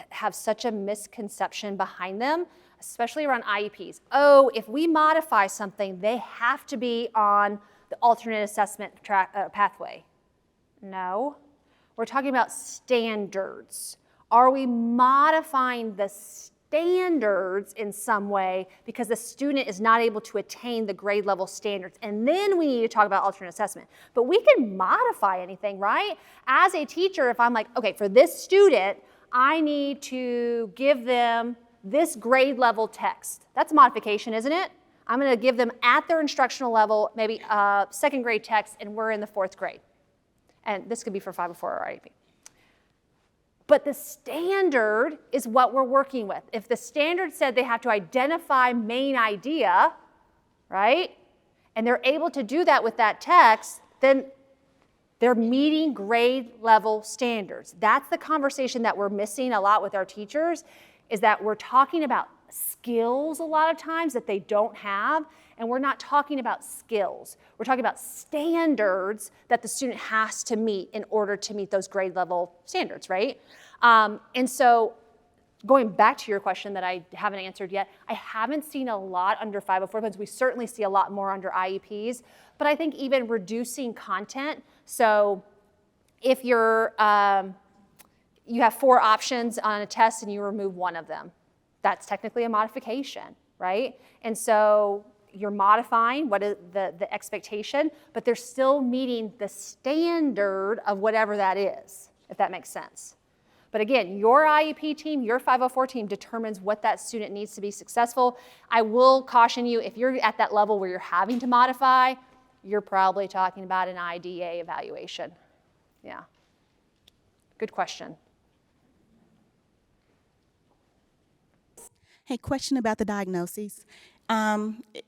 have such a misconception behind them, especially around IEPs. Oh, if we modify something, they have to be on the alternate assessment pathway. No, we're talking about standards. Are we modifying the standards in some way because the student is not able to attain the grade level standards? And then we need to talk about alternate assessment. But we can modify anything, right? As a teacher, if I'm like, okay, for this student, I need to give them this grade level text. That's a modification, isn't it? I'm going to give them at their instructional level, maybe second grade text, and we're in the 4th grade. And this could be for 504 or IEP. But the standard is what we're working with. If the standard said they have to identify main idea, right, and they're able to do that with that text, then they're meeting grade level standards. That's the conversation that we're missing a lot with our teachers, is that we're talking about skills a lot of times that they don't have, and we're not talking about skills. We're talking about standards that the student has to meet in order to meet those grade level standards, right? And so going back to your question that I haven't answered yet, I haven't seen a lot under 504 plans. We certainly see a lot more under IEPs, but I think even reducing content. So if you're, you have 4 options on a test and you remove one of them, that's technically a modification, right? And so you're modifying what is the expectation, but they're still meeting the standard of whatever that is, if that makes sense. But again, your IEP team, your 504 team determines what that student needs to be successful. I will caution you, if you're at that level where you're having to modify, you're probably talking about an IDA evaluation. Yeah. Good question. Hey, question about the diagnoses.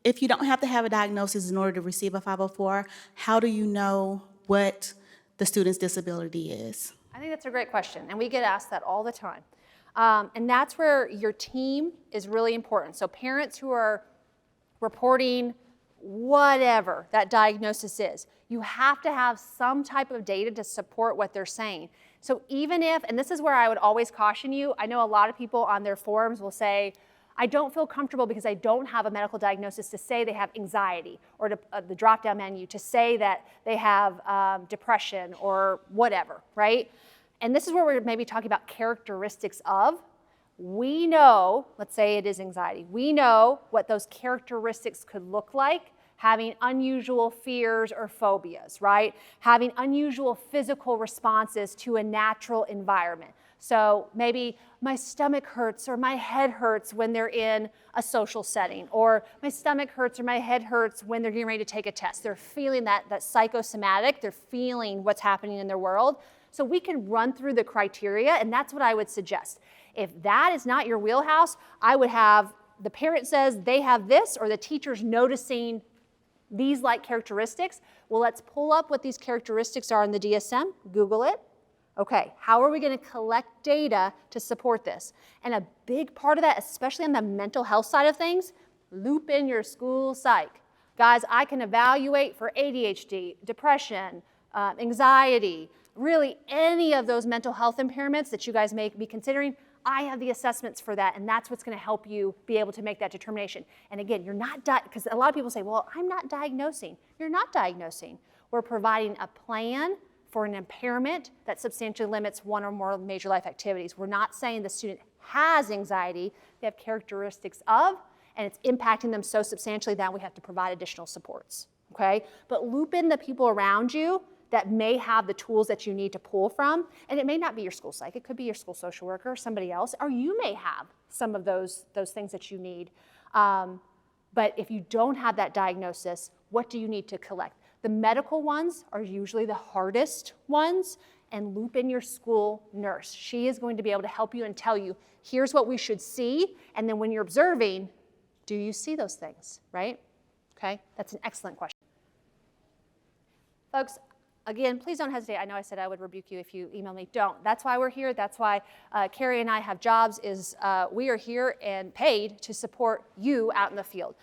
If you don't have to have a diagnosis in order to receive a 504, how do you know what the student's disability is? I think that's a great question, and we get asked that all the time. And that's where your team is really important. So parents who are reporting whatever that diagnosis is, you have to have some type of data to support what they're saying. So even if, and this is where I would always caution you, I know a lot of people on their forums will say, I don't feel comfortable because I don't have a medical diagnosis to say they have anxiety, or to, the drop-down menu to say that they have depression or whatever, right? And this is where we're maybe talking about characteristics of. We know, let's say it is anxiety, we know what those characteristics could look like: having unusual fears or phobias, right? Having unusual physical responses to a natural environment. So maybe my stomach hurts or my head hurts when they're in a social setting, or my stomach hurts or my head hurts when they're getting ready to take a test. They're feeling that psychosomatic, they're feeling what's happening in their world. So we can run through the criteria, and that's what I would suggest. If that is not your wheelhouse, I would have the parent says they have this, or the teacher's noticing these like characteristics. Well, let's pull up what these characteristics are in the DSM, Google it. Okay, how are we going to collect data to support this? And a big part of that, especially on the mental health side of things, loop in your school psych. Guys, I can evaluate for ADHD, depression, anxiety, really any of those mental health impairments that you guys may be considering. I have the assessments for that, and that's what's going to help you be able to make that determination. And again, you're not, because a lot of people say, well, I'm not diagnosing. You're not diagnosing. We're providing a plan for an impairment that substantially limits one or more major life activities. We're not saying the student has anxiety. They have characteristics of, and it's impacting them so substantially that we have to provide additional supports, okay? But loop in the people around you that may have the tools that you need to pull from, and it may not be your school psych, it could be your school social worker or somebody else, or you may have some of those things that you need. But if you don't have that diagnosis, what do you need to collect? The medical ones are usually the hardest ones, and loop in your school nurse. She is going to be able to help you and tell you, here's what we should see, and then when you're observing, do you see those things, right? Okay, that's an excellent question. Folks, again, please don't hesitate. I know I said I would rebuke you if you email me. Don't. That's why we're here. That's why Carrie and I have jobs, is we are here and paid to support you out in the field.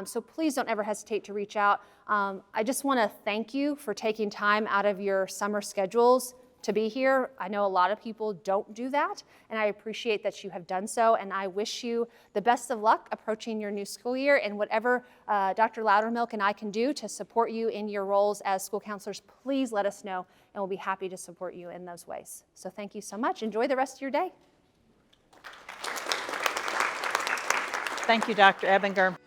So please don't ever hesitate to reach out. I just want to thank you for taking time out of your summer schedules to be here. I know a lot of people don't do that, and I appreciate that you have done so, and I wish you the best of luck approaching your new school year, and whatever Dr. Loudermilk and I can do to support you in your roles as school counselors, please let us know, and we'll be happy to support you in those ways. So thank you so much. Enjoy the rest of your day. Thank you, Dr. Ebinger.